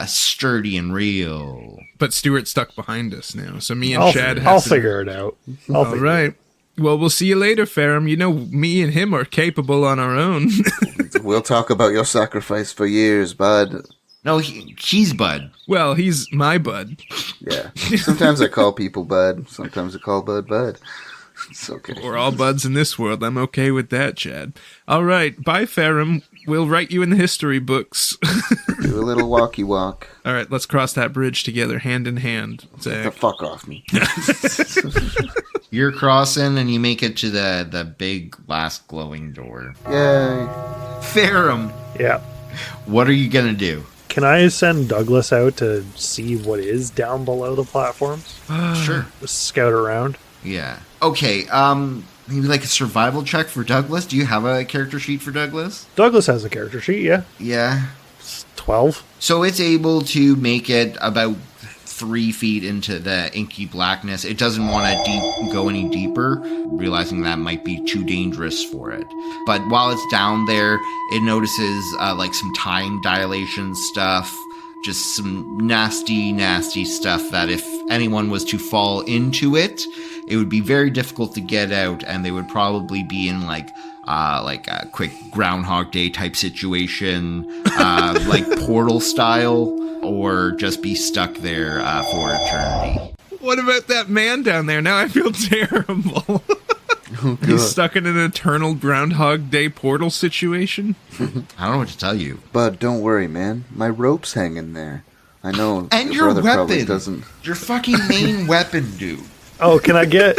sturdy and real. But Stuart's stuck behind us now, so me and I'll Chad have I'll to... figure it out. All right. Well, we'll see you later, Farum. You know, me and him are capable on our own. We'll talk about your sacrifice for years, bud. No, he's Bud. Well, he's my bud. Yeah. Sometimes I call people Bud. Sometimes I call Bud Bud. It's okay. We're all buds in this world. I'm okay with that, Chad. All right. Bye, Farum. We'll write you in the history books. Do a little walkie walk. All right. Let's cross that bridge together, hand in hand. Get Zach. the fuck off me. You're crossing, and you make it to the big last glowing door. Yay. Farum, Yeah. what are you gonna do? Can I send Douglas out to see what is down below the platforms? Sure. Just scout around. Yeah. Okay. Maybe like a survival check for Douglas. Do you have a character sheet for Douglas? Douglas has a character sheet, yeah. Yeah. It's 12. So it's able to make it about 3 feet into the inky blackness. It doesn't want to go any deeper, realizing that might be too dangerous for it. But while it's down there, it notices like some time dilation stuff, just some nasty, nasty stuff that if anyone was to fall into it, it would be very difficult to get out, and they would probably be in like a quick Groundhog Day type situation, like Portal style, or just be stuck there for eternity. What about that man down there? Now I feel terrible. Oh, He's God. stuck in an eternal Groundhog Day portal situation. I don't know what to tell you. Bud, don't worry, man. My rope's hanging there. I know. And your your brother probably weapon. doesn't. Your fucking main weapon, dude. Oh, can I get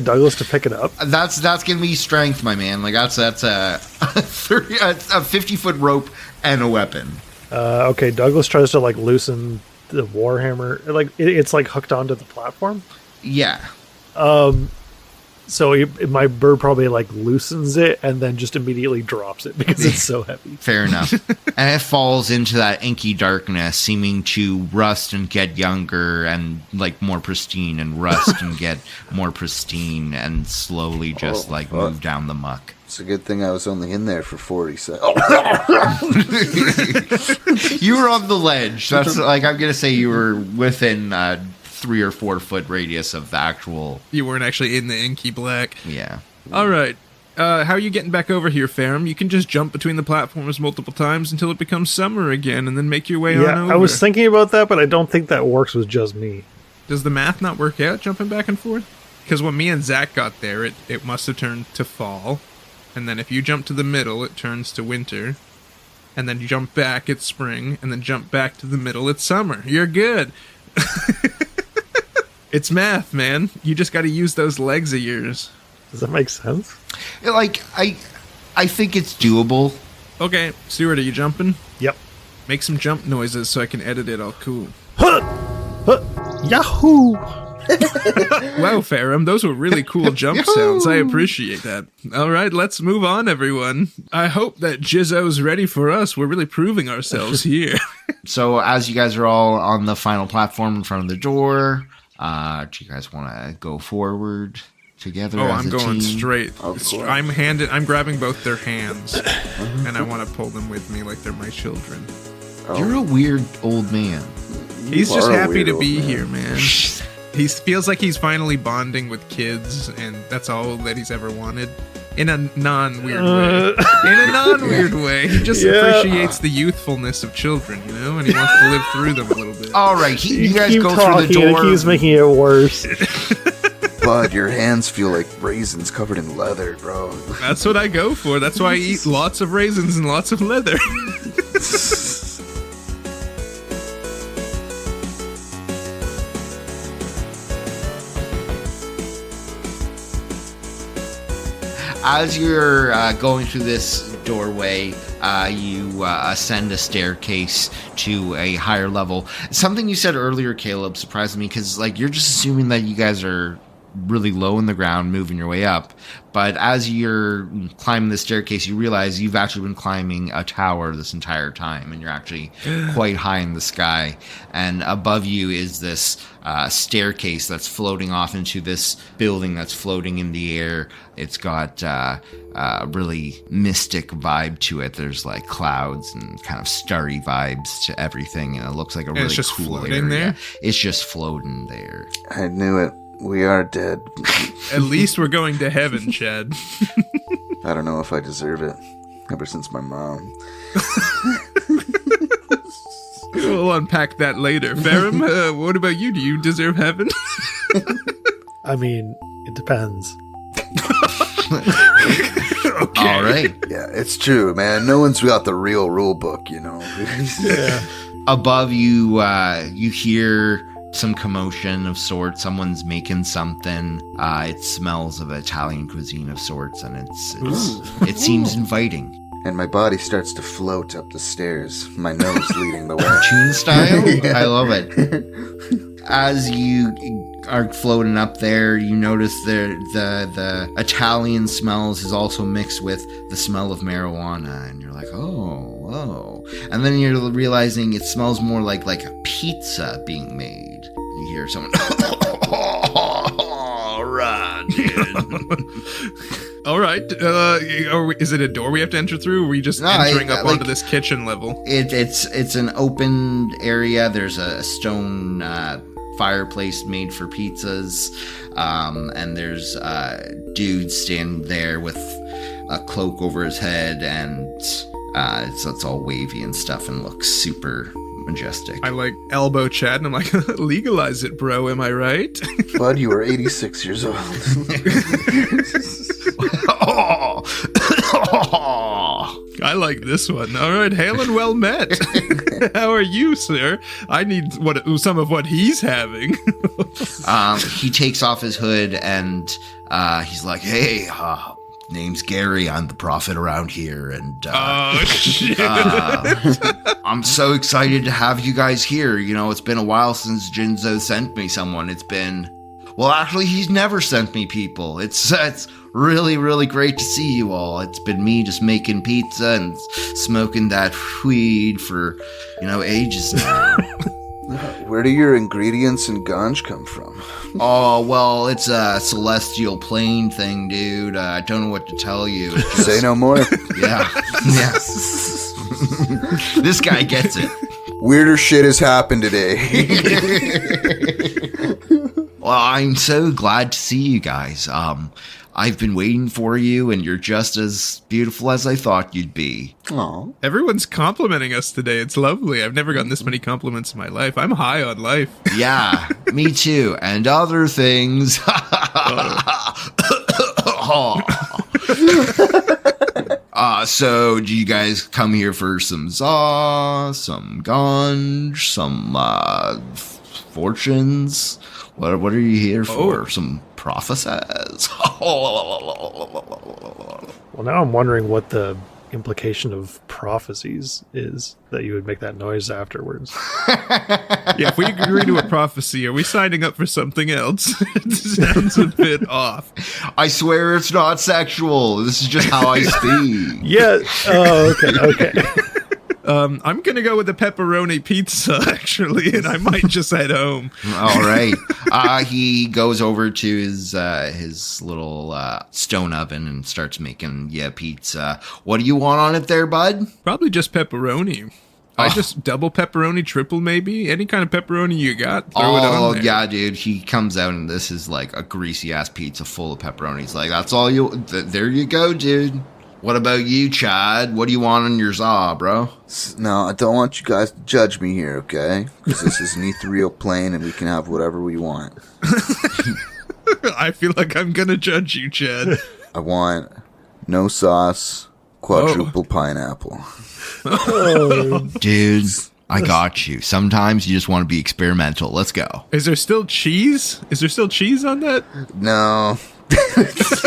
Douglas to pick it up? That's gonna be strength, my man. Like that's a 50-foot rope and a weapon. Okay, Douglas tries to like loosen the warhammer. Like it's like hooked onto the platform. Yeah. So my bird probably like loosens it and then just immediately drops it because it's so heavy. Fair enough. And it falls into that inky darkness, seeming to rust and get younger and like more pristine, and rust and get more pristine, and slowly just move down the muck. It's a good thing I was only in there for 40 seconds. You were on the ledge. That's like I'm gonna say you were within 3 or 4 foot radius of the actual. You weren't actually in the inky black. Yeah. All right. How are you getting back over here, Farum? You can just jump between the platforms multiple times until it becomes summer again, and then make your way on Yeah, over. I was thinking about that, but I don't think that works with just me. Does the math not work out, jumping back and forth? Because when me and Zach got there, it must have turned to fall. And then if you jump to the middle, it turns to winter. And then you jump back, it's spring. And then jump back to the middle, it's summer. You're good. It's math, man. You just got to use those legs of yours. Does that make sense? Like I think it's doable. Okay, Stuart, are you jumping? Yep. Make some jump noises so I can edit it all cool. Yahoo! Wow, Farum, those were really cool jump sounds. I appreciate that. All right, let's move on, everyone. I hope that Jinzo's ready for us. We're really proving ourselves here. So as you guys are all on the final platform in front of the door, do you guys want to go forward together? Oh, as I'm a going team? straight. Of course. I'm grabbing both their hands, and I want to pull them with me like they're my children. You're a weird old man. He's You just are a happy weird to old be man. here, man. He feels like he's finally bonding with kids, and that's all that he's ever wanted. In a non-weird way. In a non-weird way. He just appreciates the youthfulness of children, you know? And he wants to live through them a little bit. All right, you guys keep go talking, through the door. and it keeps making it worse. Bud, your hands feel like raisins covered in leather, bro. That's what I go for. That's why I eat lots of raisins and lots of leather. As you're going through this doorway, you ascend a staircase to a higher level. Something you said earlier, Caleb, surprised me because you're just assuming that you guys are really low in the ground, moving your way up. But as you're climbing the staircase, you realize you've actually been climbing a tower this entire time, and you're actually quite high in the sky. And above you is this staircase that's floating off into this building that's floating in the air. It's got a really mystic vibe to it. There's clouds and kind of starry vibes to everything, and it looks like a really it's just cool floating area. there? It's just floating there. I knew it. We are dead. At least we're going to heaven, Chad. I don't know if I deserve it. Ever since my mom. We'll unpack that later. Farum, what about you? Do you deserve heaven? I mean, it depends. Okay. All right. Yeah, it's true, man. No one's got the real rule book, you know. Yeah. Above you, you hear some commotion of sorts. Someone's making something. It smells of Italian cuisine of sorts, and it seems inviting. And my body starts to float up the stairs, my nose leading the way. Cartoon style? Yeah. I love it. As you are floating up there, you notice the Italian smells is also mixed with the smell of marijuana, and you're like, oh, whoa. And then you're realizing it smells more like a pizza being made. You hear someone, all right, dude. All right. Is it a door we have to enter through? Or are we just entering up onto this kitchen level? It's an open area. There's a stone fireplace made for pizzas, and there's dude standing there with a cloak over his head, and it's all wavy and stuff and looks super majestic. I like elbow Chad, and I'm like, legalize it, bro. Am I right? Bud, you are 86 years old. I like this one. All right, hail and well met. How are you, sir? I need some of what he's having. He takes off his hood and he's like, hey, name's Gary. I'm the prophet around here. And Oh, shit. I'm so excited to have you guys here. You know, it's been a while since Jinzo sent me someone. Well, actually, he's never sent me people. It's really, really great to see you all. It's been me just making pizza and smoking that weed for, ages now. Where do your ingredients and ganj come from? Oh, well, it's a celestial plane thing, dude. I don't know what to tell you. Say no more. Yeah. Yeah. This guy gets it. Weirder shit has happened today. Well, I'm so glad to see you guys. I've been waiting for you, and you're just as beautiful as I thought you'd be. Aw. Everyone's complimenting us today. It's lovely. I've never gotten this many compliments in my life. I'm high on life. Yeah, me too. And other things. So do you guys come here for some some ganj, some fortunes? What are you here for? Some prophecies? Well, now I'm wondering what the implication of prophecies is that you would make that noise afterwards. Yeah, if we agree to a prophecy, are we signing up for something else? It sounds a bit off. I swear it's not sexual. This is just how I speak. Yeah. Oh, okay. I'm going to go with the pepperoni pizza, actually, and I might just head home. All right. He goes over to his little stone oven and starts making pizza. What do you want on it there, bud? Probably just pepperoni. I just double pepperoni, triple maybe. Any kind of pepperoni you got, throw it on there. Yeah, dude. He comes out and this is like a greasy ass pizza full of pepperoni. He's like, that's all you. There you go, dude. What about you, Chad? What do you want on your za, bro? No, I don't want you guys to judge me here, okay? Because this is an ethereal plane and we can have whatever we want. I feel like I'm going to judge you, Chad. I want no sauce, quadruple pineapple. Dude, I got you. Sometimes you just want to be experimental. Let's go. Is there still cheese? Is there still cheese on that? No.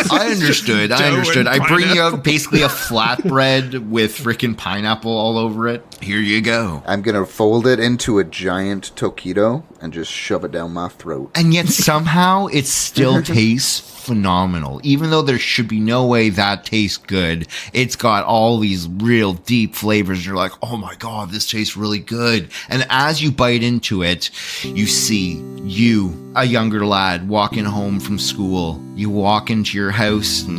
I understood. I bring you up basically a flatbread with freaking pineapple all over it. Here you go. I'm going to fold it into a giant taquito and just shove it down my throat. And yet somehow it still tastes phenomenal. Even though there should be no way that tastes good, it's got all these real deep flavors. You're like, oh my God, this tastes really good. And as you bite into it, you see a younger lad, walking home from school. You walk into your house and,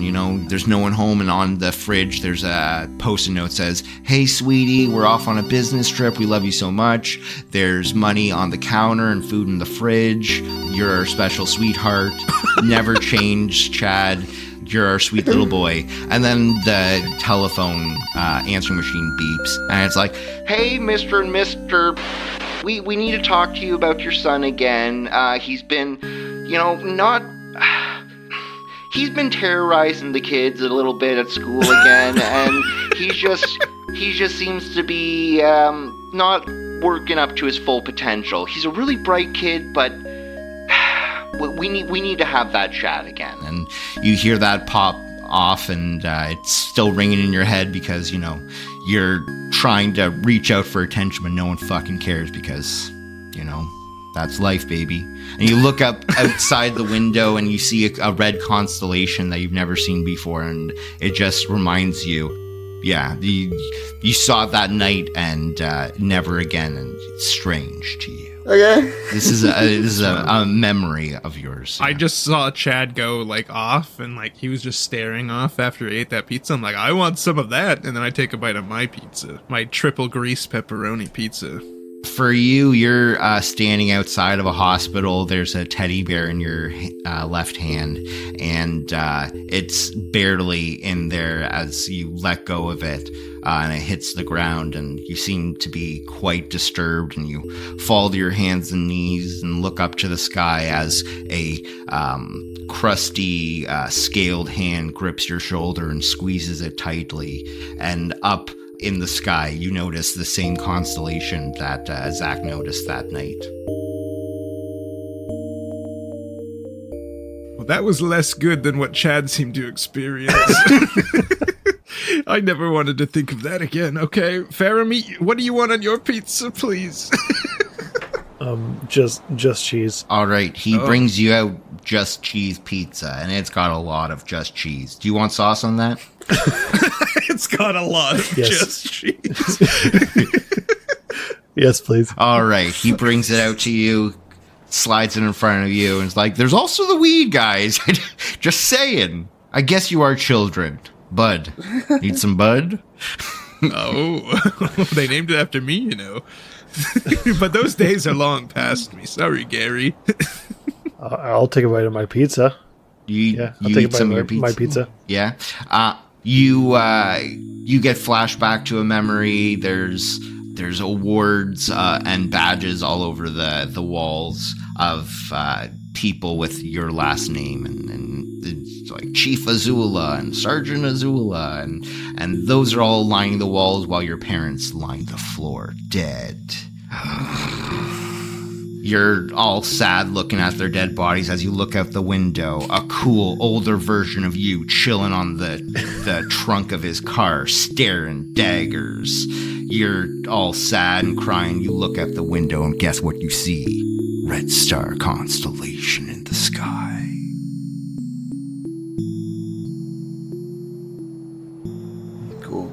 there's no one home. And on the fridge, there's a post-it note that says, hey, sweetie, we're off on a business trip. We love you so much. There's money on the counter and food in the fridge. You're our special sweetheart. Never change, Chad. You're our sweet little boy. And then the telephone answering machine beeps, and it's like, hey, Mr. and Mr. We need to talk to you about your son again. He's been, he's been terrorizing the kids a little bit at school again, and he just seems to be not working up to his full potential. He's a really bright kid, but we need to have that chat again. And you hear that pop off, and it's still ringing in your head because, you're trying to reach out for attention, but no one fucking cares because, that's life, baby. And you look up outside the window and you see a red constellation that you've never seen before, and it just reminds you, you saw it that night and never again, and it's strange to you. Okay. This is a memory of yours. I just saw Chad go off, and he was just staring off after he ate that pizza. I'm like, I want some of that, and then I take a bite of my pizza, my triple grease pepperoni pizza. For you, you're standing outside of a hospital. There's a teddy bear in your left hand, and it's barely in there as you let go of it, and it hits the ground, and you seem to be quite disturbed, and you fall to your hands and knees and look up to the sky as a crusty, scaled hand grips your shoulder and squeezes it tightly, and up in the sky, you notice the same constellation that Zach noticed that night. Well, that was less good than what Chad seemed to experience. I never wanted to think of that again. Okay, Farum, what do you want on your pizza, please? Just cheese. All right, he brings you out just cheese pizza, and it's got a lot of just cheese. Do you want sauce on that? It's got a lot of just cheese. Yes, please. All right, he brings it out to you, slides it in front of you, and is like, there's also the weed, guys. Just saying. I guess you are children. Bud. Need some bud? Oh, they named it after me, But those days are long past me. Sorry, Gary. I'll take a bite of my pizza. I'll take a bite of my pizza. Yeah. You get flashback to a memory. There's awards and badges all over the walls of people with your last name, and it's like Chief Azula and Sergeant Azula, and those are all lining the walls while your parents line the floor dead. You're all sad looking at their dead bodies as you look out the window. A cool, older version of you chilling on the trunk of his car, staring daggers. You're all sad and crying. You look out the window and guess what you see? Red star constellation in the sky. Cool.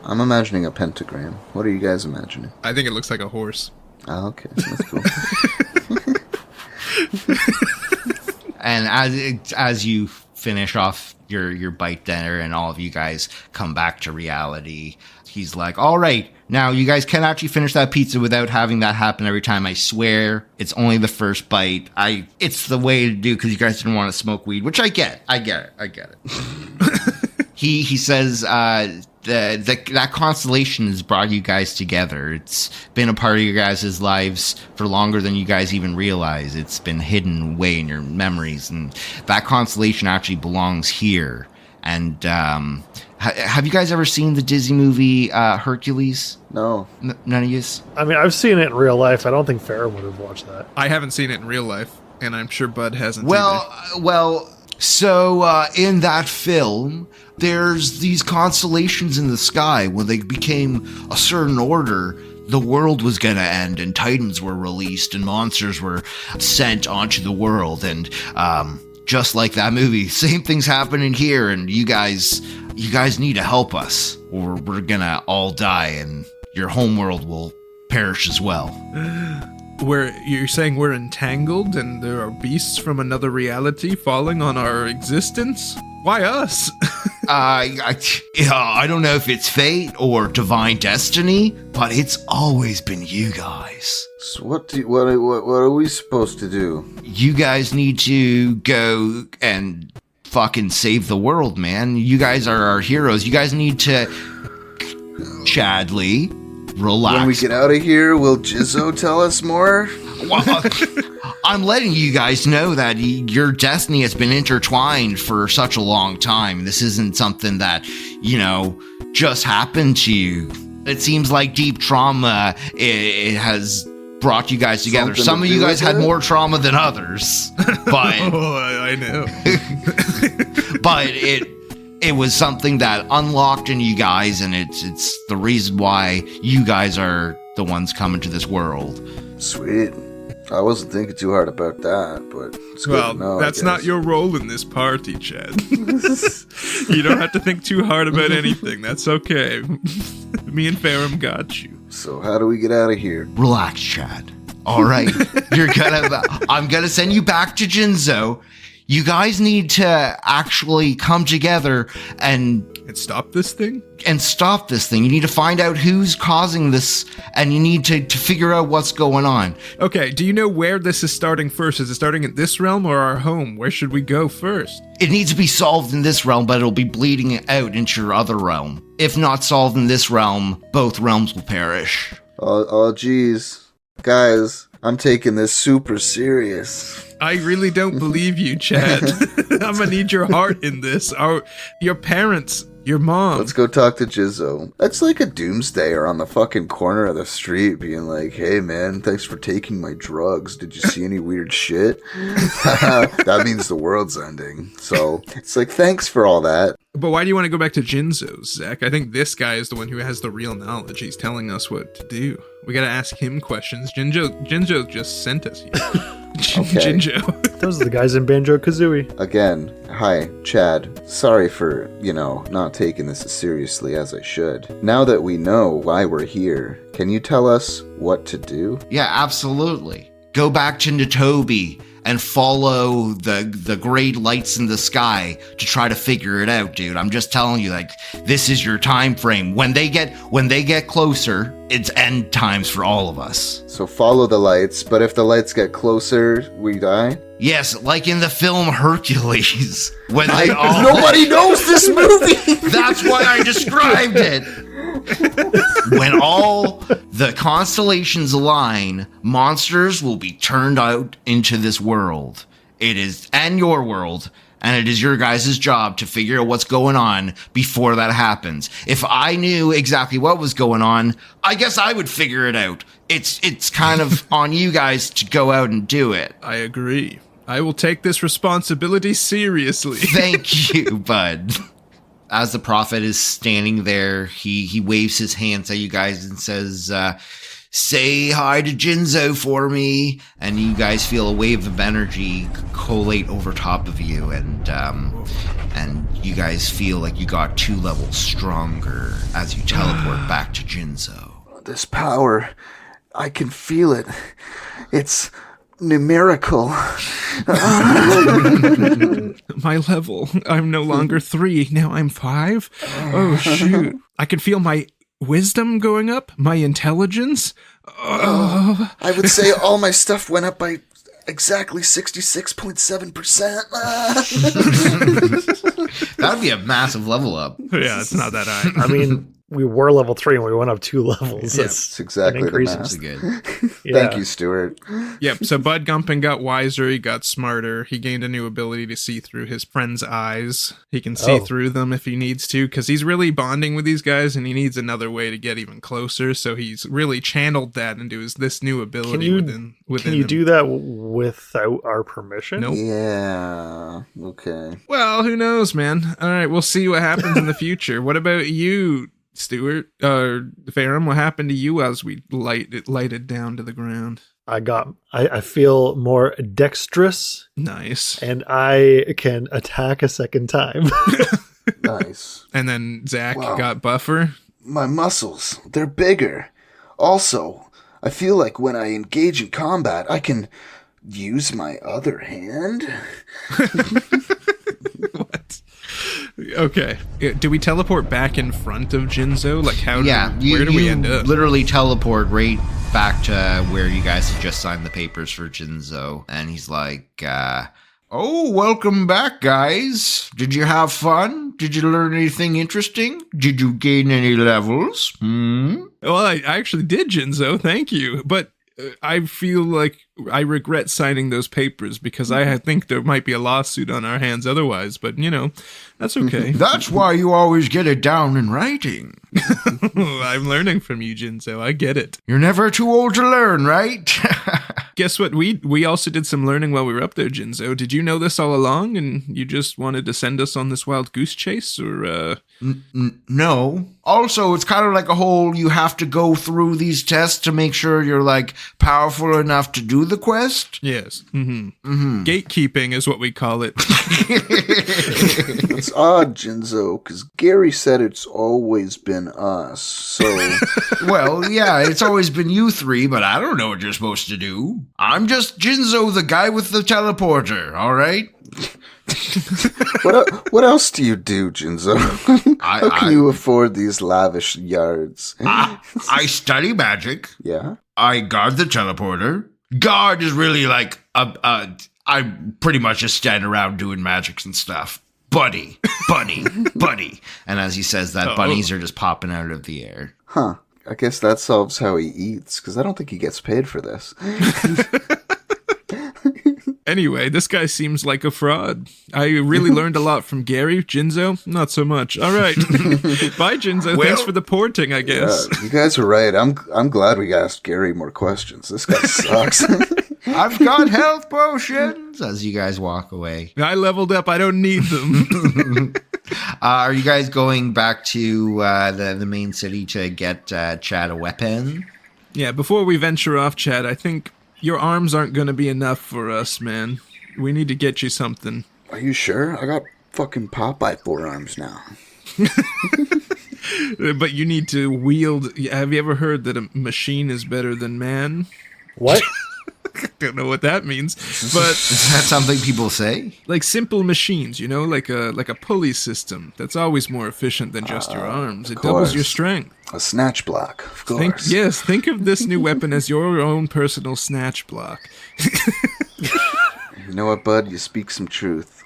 I'm imagining a pentagram. What are you guys imagining? I think it looks like a horse. Oh, okay. That's cool. And as you finish off your bite dinner and all of you guys come back to reality, he's like, all right, now you guys can actually finish that pizza without having that happen every time. I swear it's only the first bite. It's the way to do because you guys didn't want to smoke weed, which I get it. He says, that constellation has brought you guys together. It's been a part of your guys' lives for longer than you guys even realize. It's been hidden away in your memories, and that constellation actually belongs here. And have you guys ever seen the Disney movie Hercules? No. None of you? I mean, I've seen it in real life. I don't think Farum would have watched that. I haven't seen it in real life, and I'm sure Bud hasn't Well, so in that film, there's these constellations in the sky. When they became a certain order, the world was going to end, and titans were released, and monsters were sent onto the world. And just like that movie, same thing's happening here, and you guys need to help us, or we're going to all die, and your homeworld will perish as well. You're saying we're entangled and there are beasts from another reality falling on our existence? Why us? I don't know if it's fate or divine destiny, but it's always been you guys. So what are we supposed to do? You guys need to go and fucking save the world, man. You guys are our heroes. You guys need to, Chadley, relax. When we get out of here, will Jinzo tell us more? Well, I'm letting you guys know that your destiny has been intertwined for such a long time. This isn't something that, just happened to you. It seems like deep trauma it has brought you guys together. Something Some to of you do guys with had it? more trauma than others, but I know. but it was something that unlocked in you guys, and it's the reason why you guys are the ones coming to this world. Sweet. I wasn't thinking too hard about that, but it's good to know, That's I not guess. your role in this party, Chad. You don't have to think too hard about anything. That's okay. Me and Farum got you. So how do we get out of here? Relax, Chad. All right, I'm gonna send you back to Jinzo. You guys need to actually come together and stop this thing? stop this thing. You need to find out who's causing this, and you need to figure out what's going on. Okay, do you know where this is starting first? Is it starting at this realm or our home? Where should we go first? It needs to be solved in this realm, but it'll be bleeding out into your other realm. If not solved in this realm, both realms will perish. Oh, geez. Guys, I'm taking this super serious. I really don't believe you, Chad. I'm gonna need your heart in this. Your parents, your mom. Let's go talk to Jinzo. That's like a doomsdayer on the fucking corner of the street being like, hey man, thanks for taking my drugs. Did you see any weird shit? That means the world's ending. So it's like, thanks for all that. But why do you want to go back to Jinzo's, Zach? I think this guy is the one who has the real knowledge. He's telling us what to do. We gotta ask him questions. Jinzo just sent us here. Okay. Jinzo. Those are the guys in Banjo-Kazooie. Again, hi, Chad. Sorry for, not taking this as seriously as I should. Now that we know why we're here, can you tell us what to do? Yeah, absolutely. Go back to Notobe and follow the great lights in the sky to try to figure it out, dude. I'm just telling you, this is your time frame. When they get closer, it's end times for all of us. So follow the lights, but if the lights get closer, we die? Yes, like in the film Hercules, when they all... Nobody knows this movie! That's why I described it. When all the constellations align, monsters will be turned out into this world. And your world, and it is your guys' job to figure out what's going on before that happens. If I knew exactly what was going on, I guess I would figure it out. It's kind of on you guys to go out and do it. I agree. I will take this responsibility seriously. Thank you, bud. As the prophet is standing there, he waves his hands at you guys and says, say hi to Jinzo for me. And you guys feel a wave of energy collate over top of you, and you guys feel like you got 2 levels stronger as you teleport back to Jinzo. This power, I can feel it. It's numerical. My level. I'm no longer 3. Now I'm 5. Oh, shoot. I can feel my wisdom going up. My intelligence. Oh. I would say all my stuff went up by exactly 66.7%. That would be a massive level up. Yeah, it's not that high. I mean, we were level 3 and we went up 2 levels. Yeah. That's exactly the increase. That's math. good. Yeah. Thank you, Stuart. Yep, so Bud Gumpin got wiser, he got smarter, he gained a new ability to see through his friend's eyes. He can see through them if he needs to, because he's really bonding with these guys and he needs another way to get even closer, so he's really channeled that into this new ability within Can you him. do that without our permission? Nope. Yeah. Okay. Well, who knows, man? Alright, we'll see what happens in the future. What about you, Stuart? Farum, what happened to you as we lighted down to the ground? I feel more dexterous Nice. and I can attack a second time. Nice. And then Zach Wow. got buffer. My muscles, they're bigger. Also, I feel like when I engage in combat, I can use my other hand. What? Okay. Do we teleport back in front of Jinzo? Like, how? Where do we end up? Literally teleport right back to where you guys had just signed the papers for Jinzo, and he's like, Oh, welcome back, guys. Did you have fun? Did you learn anything interesting? Did you gain any levels? Well, I actually did, Jinzo. Thank you. But I feel like I regret signing those papers because I think there might be a lawsuit on our hands otherwise. But, that's okay. That's why you always get it down in writing. I'm learning from you, Jinzo. I get it. You're never too old to learn, right? Guess what? We also did some learning while we were up there, Jinzo. Did you know this all along and you just wanted to send us on this wild goose chase? Or No. Also, it's kind of like a whole you have to go through these tests to make sure you're, like, powerful enough to do the quest? Yes. Gatekeeping is what we call it. It's odd, Jinzo, because Gary said it's always been us, so... Well, yeah, it's always been you three, but I don't know what you're supposed to do. I'm just Jinzo, the guy with the teleporter, all right? What else do you do, Jinzo? How can you afford these lavish yards? I study magic. Yeah? I guard the teleporter. Guard is really like I pretty much just stand around doing magics and stuff. Buddy. And as he says that, bunnies are just popping out of the air. Huh. I guess that solves how he eats, because I don't think he gets paid for this. Anyway, this guy seems like a fraud. I really learned a lot from Gary. Jinzo, not so much. All right. Bye, Jinzo. Thanks for the porting, I guess. You guys were right. I'm glad we asked Gary more questions. This guy sucks. I've got health potions as you guys walk away. I leveled up. I don't need them. Are you guys going back to the main city to get Chad a weapon? Yeah, before we venture off, Chad, I think your arms aren't going to be enough for us, man. We need to get you something. Are you sure? I got fucking Popeye forearms now. But you need to wield... Have you ever heard that a machine is better than man? What? I don't know what that means, but Is that something people say? like simple machines, like a pulley system. That's always more efficient than just your arms. It doubles your strength. A snatch block, of course. Think of this new weapon as your own personal snatch block. You know what, bud? You speak some truth.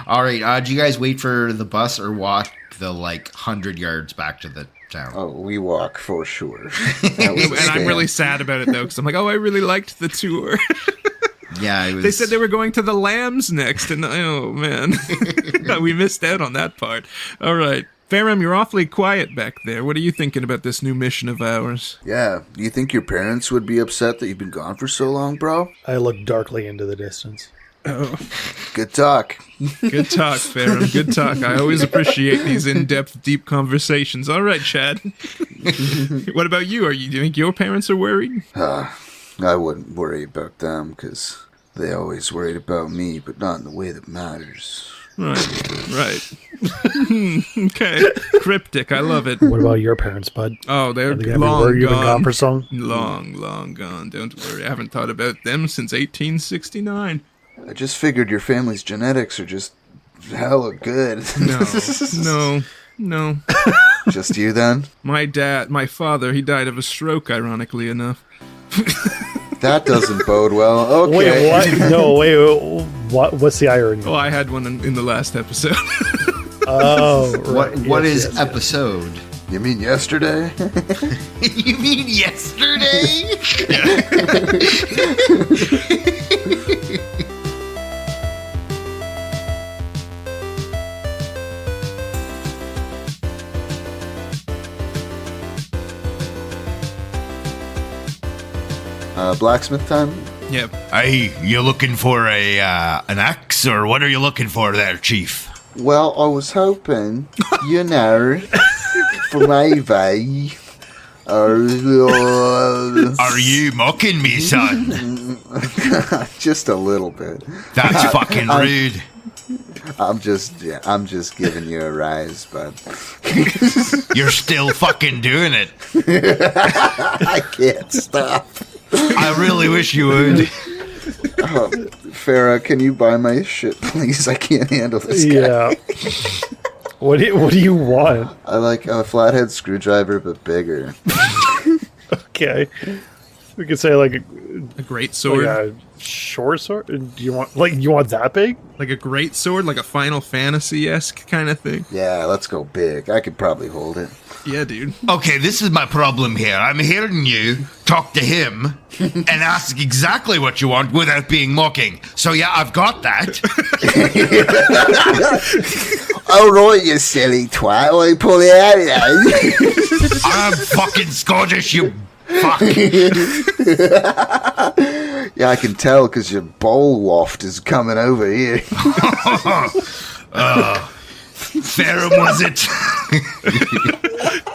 All right. Do you guys wait for the bus or walk the 100 yards back to the town? Oh, we walk for sure. And I'm really sad about it though, because I'm like, I really liked the tour. Yeah, it was... They said they were going to the Lambs next, and oh man, we missed out on that part. All right. Farum, you're awfully quiet back there. What are you thinking about this new mission of ours? Yeah, do you think your parents would be upset that you've been gone for so long, bro? I look darkly into the distance. Oh. Good talk. Good talk, Farum. Good talk. I always appreciate these in-depth, deep conversations. All right, Chad. What about you? Do you think your parents are worried? I wouldn't worry about them, because they always worried about me, but not in the way that matters. Right. Okay. Cryptic. I love it. What about your parents, bud? Oh, they're long gone. You've been gone for so long? Long gone. Don't worry. I haven't thought about them since 1869. I just figured your family's genetics are just hella good. No. Just you then? My father, he died of a stroke, ironically enough. That doesn't bode well. Okay. Wait, what? No, wait. What's the irony? Oh, I had one in the last episode. Oh, right. What is episode? You mean yesterday? You mean yesterday? Blacksmith time? Yep. Hey, you looking for an axe, or what are you looking for there, Chief? Well, I was hoping, for maybe... Are you mocking me, son? Just a little bit. That's fucking rude. I'm just giving you a rise, bud. You're still fucking doing it. I can't stop. I really wish you would. Farah, can you buy my shit, please? I can't handle this guy. Yeah. What do you want? I like a flathead screwdriver, but bigger. Okay. We could say like A great sword? a short sword. Do you want that big? Like a great sword? Like a Final Fantasy-esque kind of thing? Yeah, let's go big. I could probably hold it. Yeah, dude. Okay, this is my problem here. I'm hearing you talk to him and ask exactly what you want without being mocking. So yeah, I've got that. All right, you silly twat. I pull it out now. I'm fucking Scottish, you fuck. Yeah, I can tell because your bowl waft is coming over here. Farum, was it?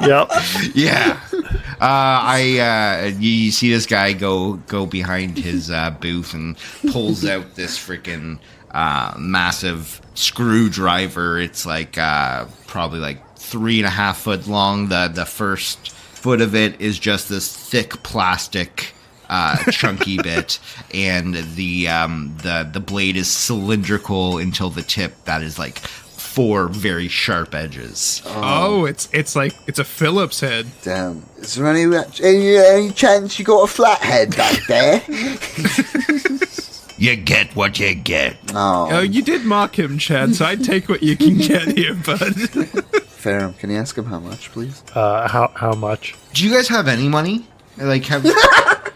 Yep. Yeah. You see this guy go behind his booth and pulls out this freaking massive screwdriver. It's like probably like 3.5 foot long. The first foot of it is just this thick plastic chunky bit, and the blade is cylindrical until the tip that is like 4 very sharp edges. Oh, it's a Phillips head. Damn. Is there any chance you got a flat head back there? You get what you get. Oh, you did mock him, Chad, so I'd take what you can get here, bud. Farum, can you ask him how much, please? How much? Do you guys have any money? Like, have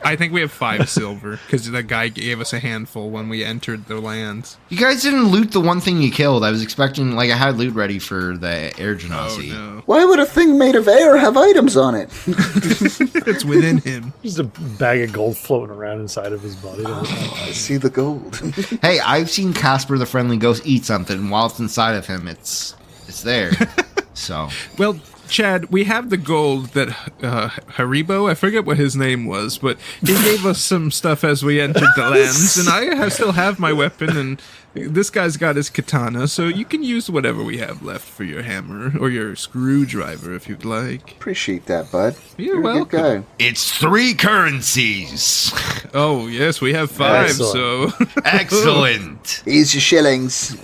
I think we have 5 silver, because the guy gave us a handful when we entered the lands. you guys didn't loot the one thing you killed? I was expecting, like, I had loot ready for the air genasi. Oh, no. Why would a thing made of air have items on it? It's within him. Just a bag of gold floating around inside of his body. I see the gold. Hey, I've seen Casper the Friendly Ghost eat something while it's inside of him. It's there. So, Well, Chad, we have the gold that Haribo, I forget what his name was, but he gave us some stuff as we entered the lands, and I still have my weapon, and this guy's got his katana, so you can use whatever we have left for your hammer, or your screwdriver if you'd like. Appreciate that, bud. You're a good guy. welcome. it's 3 currencies. Oh, yes, we have 5, Excellent. so... Excellent. Here's your shillings.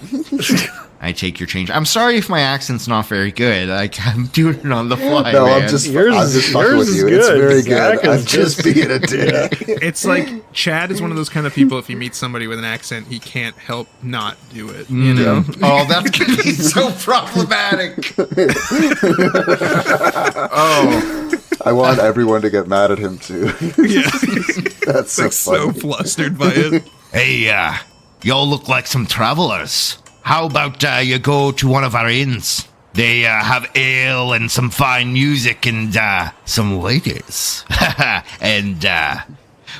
I take your change. I'm sorry if my accent's not very good. I'm doing it on the fly, No, man. I'm just Yours fucking with is you. It's good. very Zach good. I'm is just being a dick. It's like Chad is one of those kind of people, if he meets somebody with an accent, he can't help not do it, you know? Oh, that's gonna be so problematic. Oh, I want everyone to get mad at him too. Yeah. That's so Like so funny. flustered by it. hey, y'all look like some travelers. How about you go to one of our inns? They have ale and some fine music and some ladies. And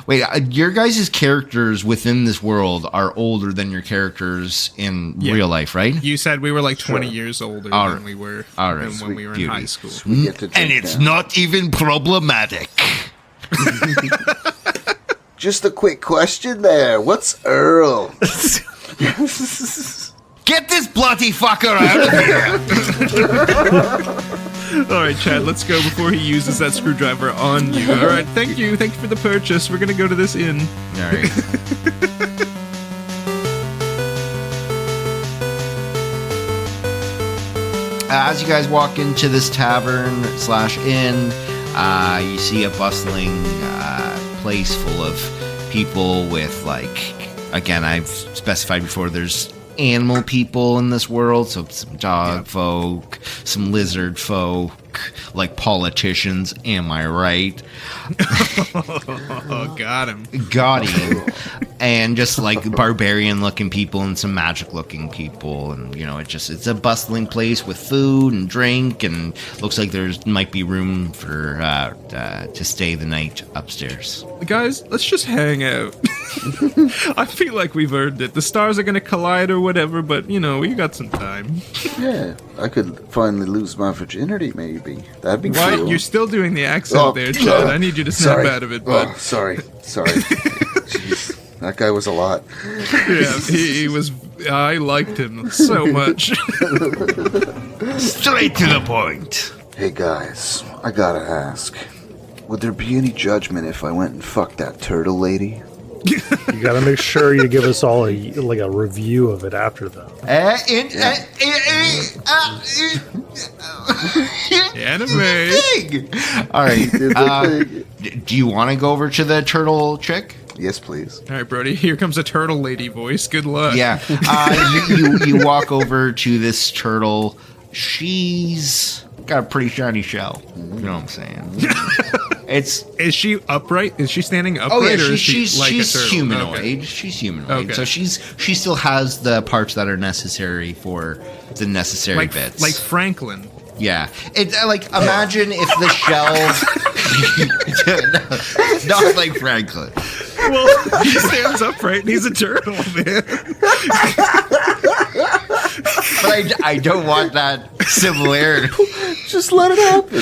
wait, your guys' characters within this world are older than your characters in real life, right? You said we were like 20 years older All than right. we were All right. than when we were in Beauty. high school. We get to And drink it's now. not even problematic. Just a quick question there. What's Earl? Get this bloody fucker out of here! All right, Chad, let's go before he uses that screwdriver on you. All right, thank you for the purchase. We're gonna go to this inn. All right. As you guys walk into this tavern / inn, you see a bustling place full of people with, like, again, I've specified before, there's animal people in this world, so some dog folk, some lizard folk, like politicians, am I right? Oh, got him. Got him. And just like barbarian looking people and some magic looking people, and you know, it's a bustling place with food and drink, and looks like there's might be room for to stay the night upstairs. Guys, let's just hang out. I feel like we've earned it. The stars are gonna collide or whatever, but you know, we got some time. Yeah, I could finally lose my virginity, maybe. That'd be Why? cool. You're still doing the accent there, Chad. I need you to snap sorry. out of it, bud. Oh, sorry. Jeez, that guy was a lot. Yeah, he was. I liked him so much. Straight to the point. Hey guys, I gotta ask. Would there be any judgment if I went and fucked that turtle lady? You got to make sure you give us all a review of it after, though. Anime. All right. Do you want to go over to the turtle chick? Yes, please. All right, Brody. Here comes a turtle lady voice. Good luck. Yeah. You walk over to this turtle. She's got a pretty shiny shell. You know what I'm saying? Is she upright? Is she standing upright? Oh yeah, or is she's like a turtle? humanoid. Okay. She's humanoid. Okay. So she still has the parts that are necessary for the necessary bits. Like Franklin. Yeah. It's like imagine if the shell not like Franklin. Well, he stands upright and he's a turtle, man. But I don't want that similarity. Just let it happen.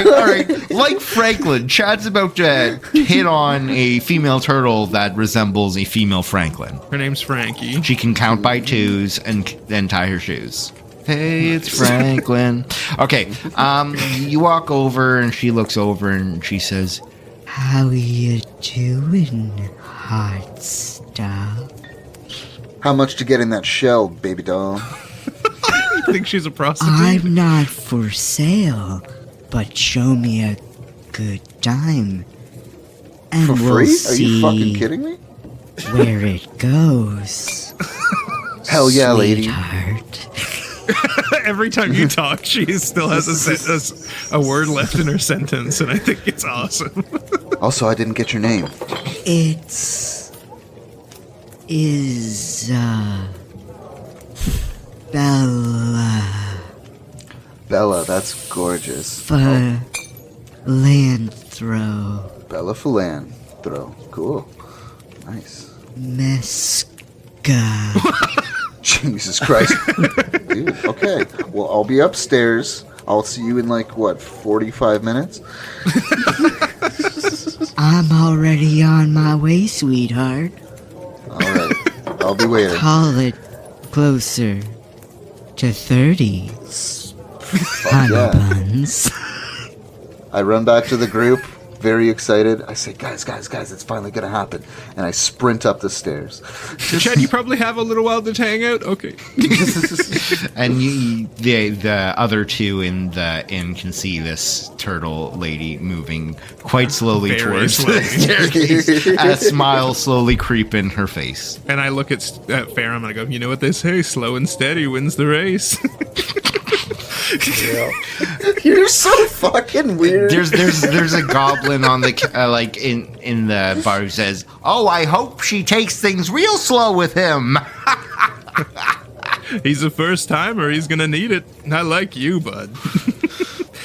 All right. Like Franklin, Chad's about to hit on a female turtle that resembles a female Franklin. Her name's Frankie. She can count by twos and then tie her shoes. Hey, it's Franklin. Okay, you walk over and she looks over and she says, "How you doing, hot stuff?" How much to get in that shell, baby doll? You think she's a prostitute? I'm not for sale, but show me a good time, and For we'll free? Are see you fucking kidding me? where it goes. Hell yeah, lady. Sweetheart. Every time you talk, she still has a word left in her sentence, and I think it's awesome. Also, I didn't get your name. Bella Bella, that's gorgeous. Philanthro Bella Philanthro. Cool. Nice. Mesca. Jesus Christ. Dude, okay. Well, I'll be upstairs. I'll see you in 45 minutes? I'm already on my way, sweetheart. All right. I'll be waiting. Call it closer to 30. Honey yeah. buns. I run back to the group, very excited. I say, guys, it's finally going to happen. And I sprint up the stairs. Chad, you probably have a little while to hang out? Okay. and the other two in the inn can see this turtle lady moving quite slowly Very towards slowly. the staircase. A smile slowly creep in her face. And I look at Farum and I go, you know what they say? Slow and steady wins the race. You're so fucking weird. There's a goblin on the in the bar who says, "Oh, I hope she takes things real slow with him." He's a first timer. He's gonna need it. I like you, bud.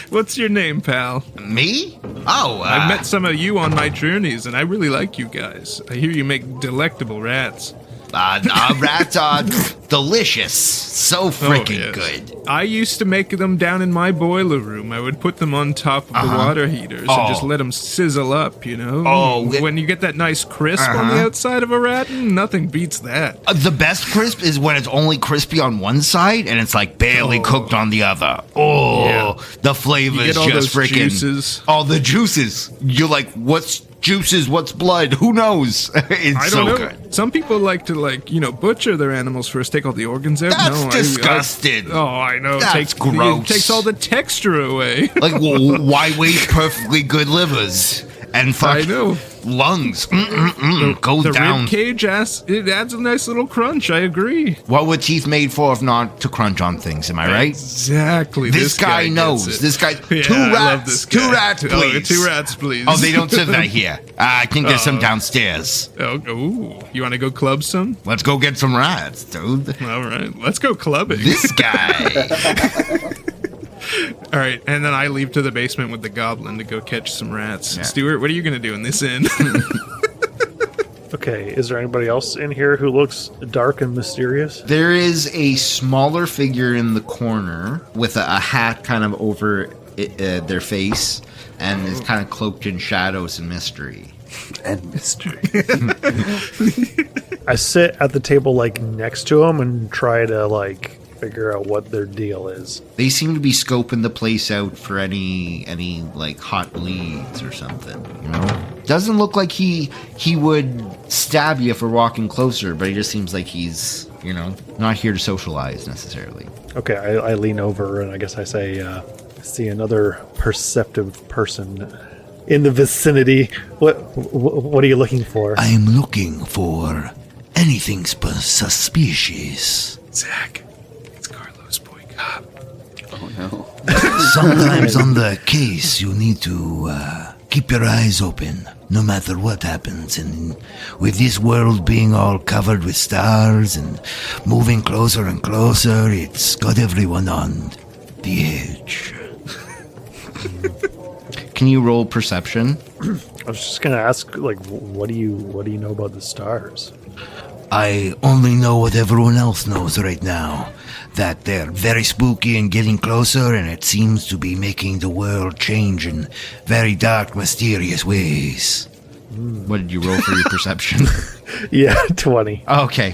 What's your name, pal? Me? Oh, I've met some of you on my journeys, and I really like you guys. I hear you make delectable rats. Rats are delicious. So freaking yes. good. I used to make them down in my boiler room. I would put them on top of the water heaters and just let them sizzle up, you know? When you get that nice crisp on the outside of a rat, nothing beats that. The best crisp is when it's only crispy on one side and it's barely cooked on the other. The flavor is all just those freaking... juices. All the juices. You're like, what's juices, what's blood? Who knows? It's I so don't know. good. Some people like to butcher their animals first, take all the organs out. That's no, disgusting. I know. That's gross. It takes all the texture away. Why waste perfectly good livers and I know. lungs? Go The down. rib cage adds a nice little crunch. I agree. What were teeth made for if not to crunch on things? Am I right? Exactly. This guy gets knows. it. This guy. Yeah, Two I love rats. this Two guy. rats, please. 2 rats, please. Oh, they don't serve that here. I think there's some downstairs. You want to go club some? Let's go get some rats, dude. All right, let's go clubbing. This guy. All right, and then I leave to the basement with the goblin to go catch some rats. Yeah. Stuart, what are you going to do in this inn? Okay, is there anybody else in here who looks dark and mysterious? There is a smaller figure in the corner with a hat kind of over their face and is kind of cloaked in shadows and mystery. And mystery. I sit at the table next to them and try to figure out what their deal is. They seem to be scoping the place out for any hot leads or something, you know? Doesn't look like he would stab you for walking closer, but he just seems like he's, not here to socialize necessarily. Okay, I lean over and I guess I say, see another perceptive person in the vicinity. What are you looking for? I am looking for anything suspicious. Zach, it's Carlos, boy cop. Oh no. Sometimes on the case, you need to keep your eyes open, no matter what happens. And with this world being all covered with stars and moving closer and closer, it's got everyone on the edge. Can you roll perception? I was just gonna ask, like, what do you know about the stars? I only know what everyone else knows right now. That they're very spooky and getting closer, and it seems to be making the world change in very dark, mysterious ways. What did you roll for your perception? Yeah, 20. Okay.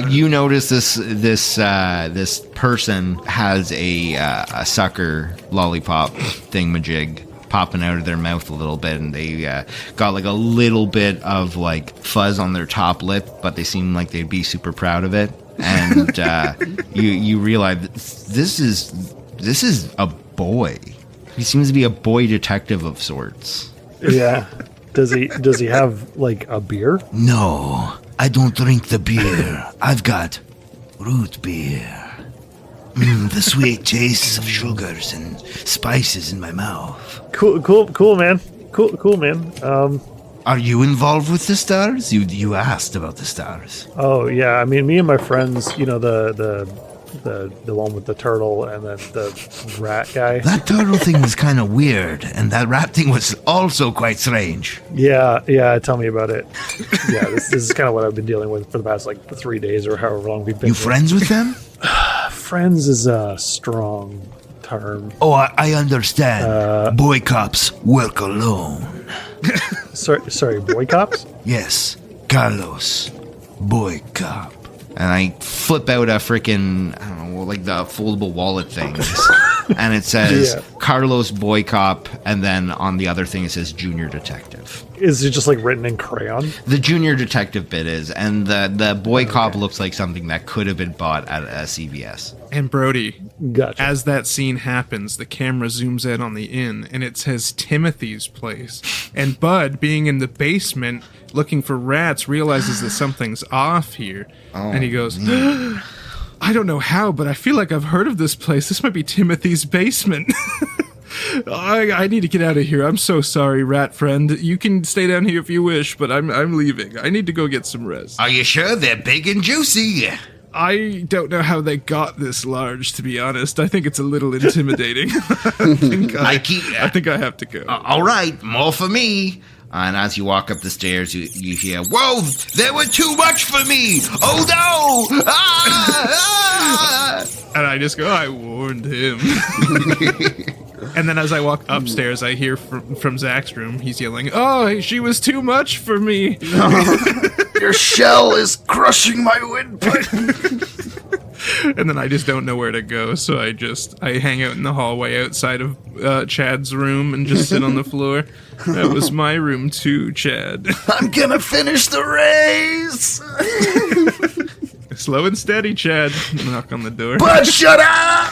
You notice this person has a sucker lollipop thingamajig popping out of their mouth a little bit, and they got like a little bit of like fuzz on their top lip, but they seem like they'd be super proud of it. And you realize this is a boy. He seems to be a boy detective of sorts. Yeah. Does he have like a beer? No, I don't drink the beer. I've got root beer. The sweet taste of sugars and spices in my mouth. Cool, man. Cool, man. Are you involved with the stars? You asked about the stars. Oh yeah, I mean, me and my friends, the one with the turtle and then the rat guy. That turtle thing was kind of weird, and that rat thing was also quite strange. Yeah, tell me about it. Yeah, this is kind of what I've been dealing with for the past like 3 days or however long we've been. You friends with them? Friends is a strong term. Oh, I understand. Boy cops work alone. Sorry, boy cops? Yes, Carlos, boy cop. And I flip out a freaking, I don't know, like the foldable wallet things. And it says Carlos Boy Cop, and then on the other thing it says Junior Detective. Is it just like written in crayon? The Junior Detective bit is, and the Boy Cop looks like something that could have been bought at a CVS. And Brody, Gotcha. as that scene happens, the camera zooms in on the inn, and it says Timothy's place. And Bud, being in the basement looking for rats, realizes that something's off here. And he goes, I don't know how, but I feel like I've heard of this place. This might be Timothy's basement. I need to get out of here. I'm so sorry, rat friend. You can stay down here if you wish, but I'm leaving. I need to go get some rest. Are you sure they're big and juicy? I don't know how they got this large, to be honest. I think it's a little intimidating. I think I have to go. All right, more for me. And as you walk up the stairs, you hear, whoa, they were too much for me. Oh, no. And I just go, I warned him. And then as I walk upstairs, I hear from Zach's room, he's yelling, oh, she was too much for me. Your shell is crushing my windpipe. And then I just don't know where to go, so I hang out in the hallway outside of Chad's room and just sit on the floor. That was my room too, Chad. I'm gonna finish the race. Slow and steady, Chad. Knock on the door. But shut up!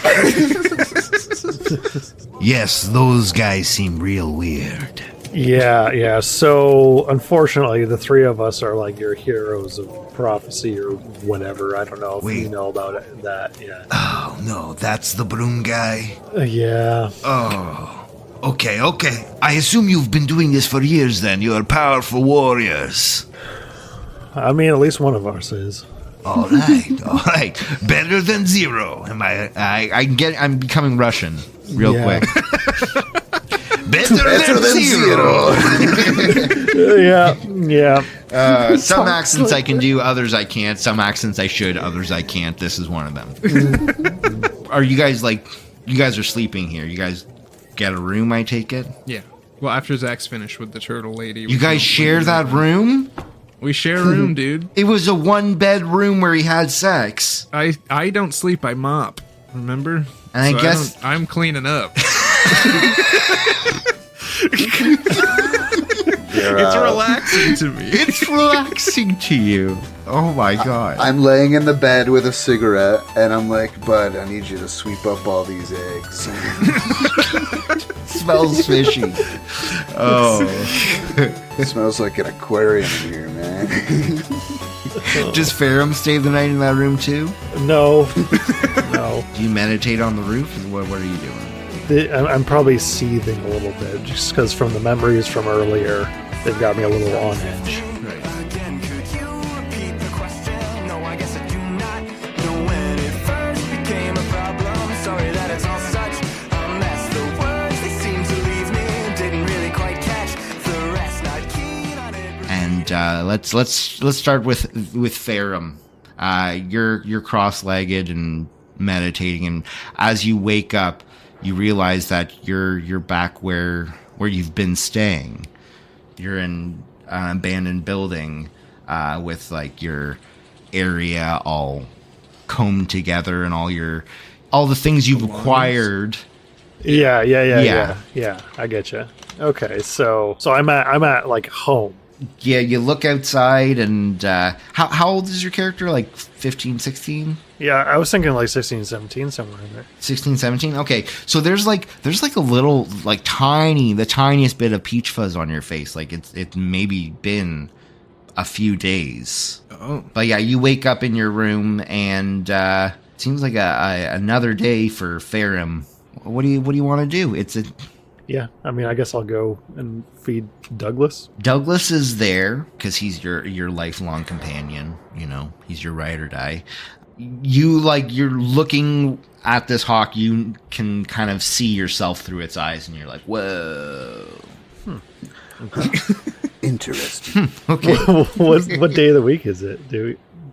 Yes, those guys seem real weird. Yeah. So, unfortunately, the three of us are like your heroes of prophecy or whatever. I don't know if you know about that yet. Oh, no, that's the broom guy? Yeah. Oh, okay. I assume you've been doing this for years then. You're powerful warriors. I mean, at least one of us is. All right. Better than zero. I'm becoming Russian real quick. Better than zero. Yeah. Some accents I can do, others I can't. Some accents I should, others I can't. This is one of them. Are you guys you guys are sleeping here? You guys get a room, I take it? Yeah. Well, after Zach's finished with the turtle lady. You guys share that room? We share a room, dude. It was a one-bed room where he had sex. I don't sleep, I mop. Remember? And I guess I'm cleaning up. It's relaxing to me. It's relaxing to you. Oh my god. I'm laying in the bed with a cigarette, and I'm like, Bud, I need you to sweep up all these eggs. Smells fishy. Oh. It smells like an aquarium in here, man. Does Farum stay the night in that room too? No. No. Do you meditate on the roof? What are you doing? I'm probably seething a little bit just because from the memories from earlier, they've got me a little on edge. Again, could you repeat the question? No, I guess I do not know when it first became a problem. Sorry that it's all such a mess. The words, they seem to leave me, didn't really quite catch the rest. Not keen on it. And let's start with Farum. You're cross-legged and meditating, and as you wake up, you realize that you're back where you've been staying. You're in an abandoned building with like your area all combed together and all the things you've acquired. Yeah. I get you. Okay, so I'm at like home. Yeah, you look outside, and how old is your character? Like 15, 16? Yeah, I was thinking like 16, 17, somewhere in there. 16, 17? Okay, so there's like a little, like the tiniest bit of peach fuzz on your face. Like it's maybe been a few days. Oh. But yeah, you wake up in your room, and it seems like another day for Farum. What do you want to do? Yeah, I mean, I guess I'll go and feed Douglas. Douglas is there because he's your lifelong companion. You know, he's your ride or die. You're looking at this hawk. You can kind of see yourself through its eyes, and you're like, whoa. Okay. Interesting. Okay. What day of the week is it?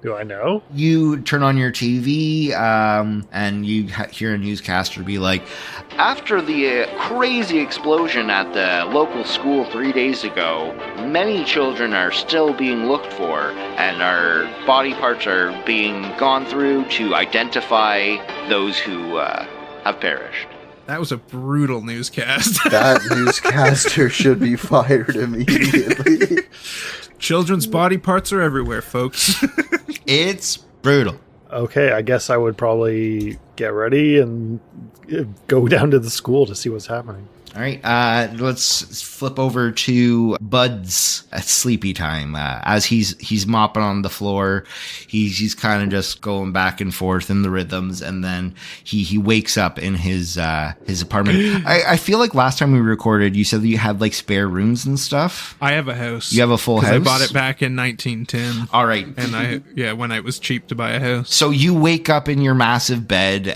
Do I know? You turn on your TV, and you hear a newscaster be like, after the crazy explosion at the local school 3 days ago, many children are still being looked for, and our body parts are being gone through to identify those who have perished. That was a brutal newscast. That newscaster should be fired immediately. Children's body parts are everywhere, folks. It's brutal. Okay, I guess I would probably get ready and go down to the school to see what's happening. All right, let's flip over to Bud's at sleepy time. As he's mopping on the floor, he's kind of just going back and forth in the rhythms, and then he wakes up in his apartment. I feel like last time we recorded, you said that you had like spare rooms and stuff. I have a house. You have a full house? I bought it back in 1910. All right. And when it was cheap to buy a house. So you wake up in your massive bed,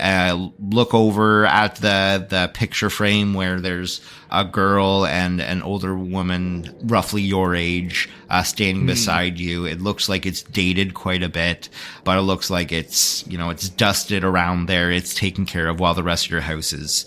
look over at the picture frame where there's a girl and an older woman, roughly your age, standing beside you. It looks like it's dated quite a bit, but it looks like it's dusted around there. It's taken care of, while the rest of your house is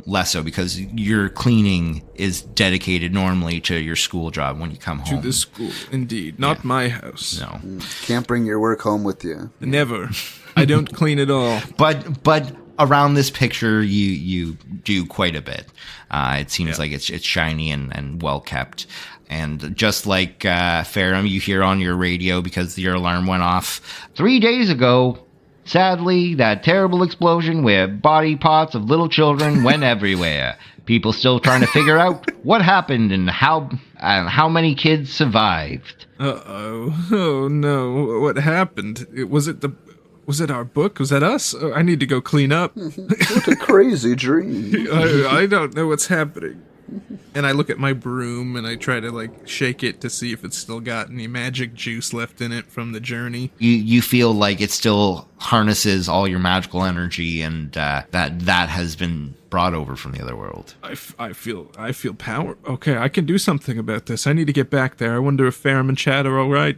less so, because your cleaning is dedicated normally to your school job when you come home. To the school, indeed. Not my house. No. Can't bring your work home with you. Never. I don't clean at all. But around this picture, you do quite a bit. It seems like it's shiny and well kept. And just like Farum, you hear on your radio, because your alarm went off 3 days ago. Sadly, that terrible explosion with body parts of little children went everywhere. People still trying to figure out what happened and how many kids survived. Uh-oh. Oh, no. What happened? Was it our book? Was that us? Oh, I need to go clean up. What a crazy dream. I don't know what's happening. And I look at my broom and I try to shake it to see if it's still got any magic juice left in it from the journey. You feel like it still harnesses all your magical energy, and that has been brought over from the other world. I feel power. Okay, I can do something about this. I need to get back there. I wonder if Farum and Chad are all right.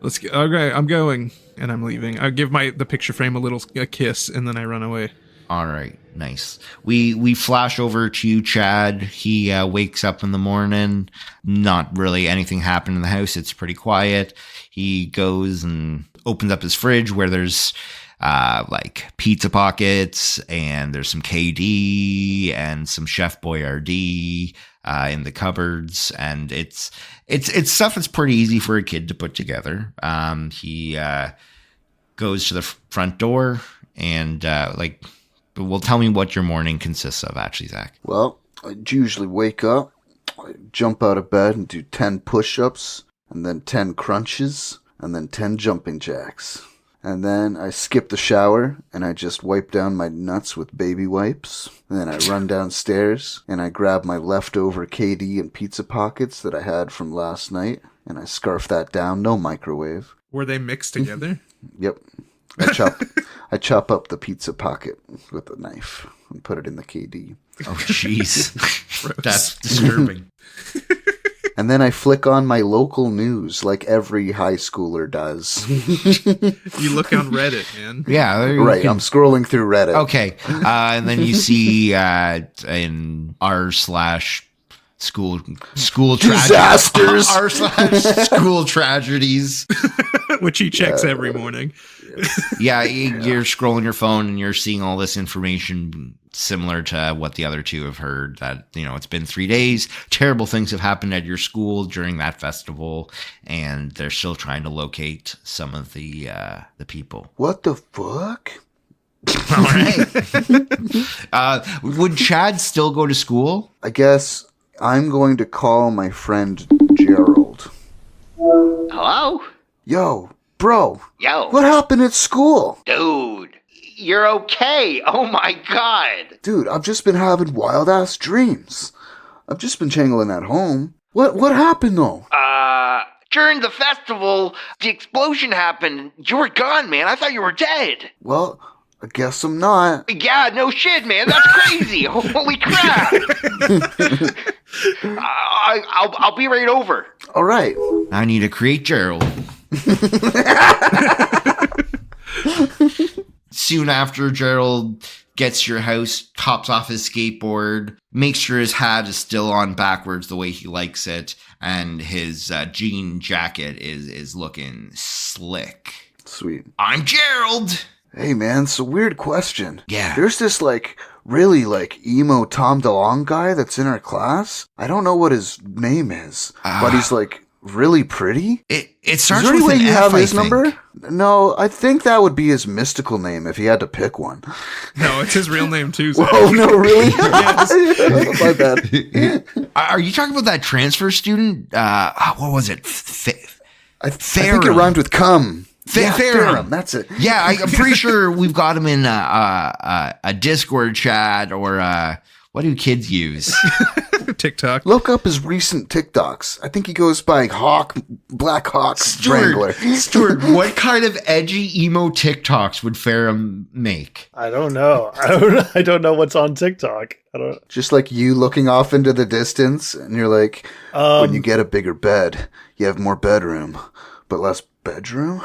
Okay, I'm going, and I'm leaving. I give the picture frame a kiss, and then I run away. All right, nice. We flash over to Chad. He wakes up in the morning. Not really anything happened in the house. It's pretty quiet. He goes and opens up his fridge, where there's like pizza pockets, and there's some KD and some Chef Boyardee in the cupboards, and it's stuff that's pretty easy for a kid to put together. He goes to the front door and well, tell me what your morning consists of, actually, Zach. Well, I usually wake up, I jump out of bed and do 10 push-ups, and then 10 crunches, and then 10 jumping jacks. And then I skip the shower, and I just wipe down my nuts with baby wipes. And then I run downstairs, and I grab my leftover KD and pizza pockets that I had from last night, and I scarf that down, no microwave. Were they mixed together? Yep. I chop up the pizza pocket with a knife and put it in the KD. Oh, jeez. That's disturbing. And then I flick on my local news like every high schooler does. You look on Reddit, man. Yeah. Right, I'm scrolling through Reddit. Okay. And then you see in r/school disasters. r/school tragedies. Which he checks every morning. Yeah, you're scrolling your phone and you're seeing all this information similar to what the other two have heard, that, it's been 3 days. Terrible things have happened at your school during that festival, and they're still trying to locate some of the people. What the fuck? All right. Would Chad still go to school? I guess I'm going to call my friend Gerald. Hello? Yo, bro. Yo. What happened at school? Dude, you're okay. Oh my god. Dude, I've just been having wild-ass dreams. I've just been changling at home. What happened, though? During the festival, the explosion happened. You were gone, man. I thought you were dead. Well, I guess I'm not. Yeah, no shit, man. That's crazy. Holy crap. I'll be right over. All right. I need to create Gerald. Soon after, Gerald gets your house, hops off his skateboard, makes sure his hat is still on backwards the way he likes it, and his jean jacket is looking slick. Sweet. I'm Gerald! Hey, man, it's a weird question. Yeah. There's this, really, emo Tom DeLonge guy that's in our class. I don't know what his name is, but he's, really pretty. It starts is there any with way an you F, have his I think. number? No, I think that would be his mystical name if he had to pick one. No, it's his real name too. Zach. Oh, no, really? My bad. Are you talking about that transfer student? What was it? I think it rhymed with cum. Farum. That's it. Yeah, I'm pretty sure we've got him in a Discord chat, or what do kids use? TikTok. Look up his recent TikToks. I think he goes by Black Hawk Wrangler. Stuart, what kind of edgy emo TikToks would Farum make? I don't know. I don't know what's on TikTok. I don't. Just like you looking off into the distance, and you're like, when you get a bigger bed, you have more bedroom, but less bedroom?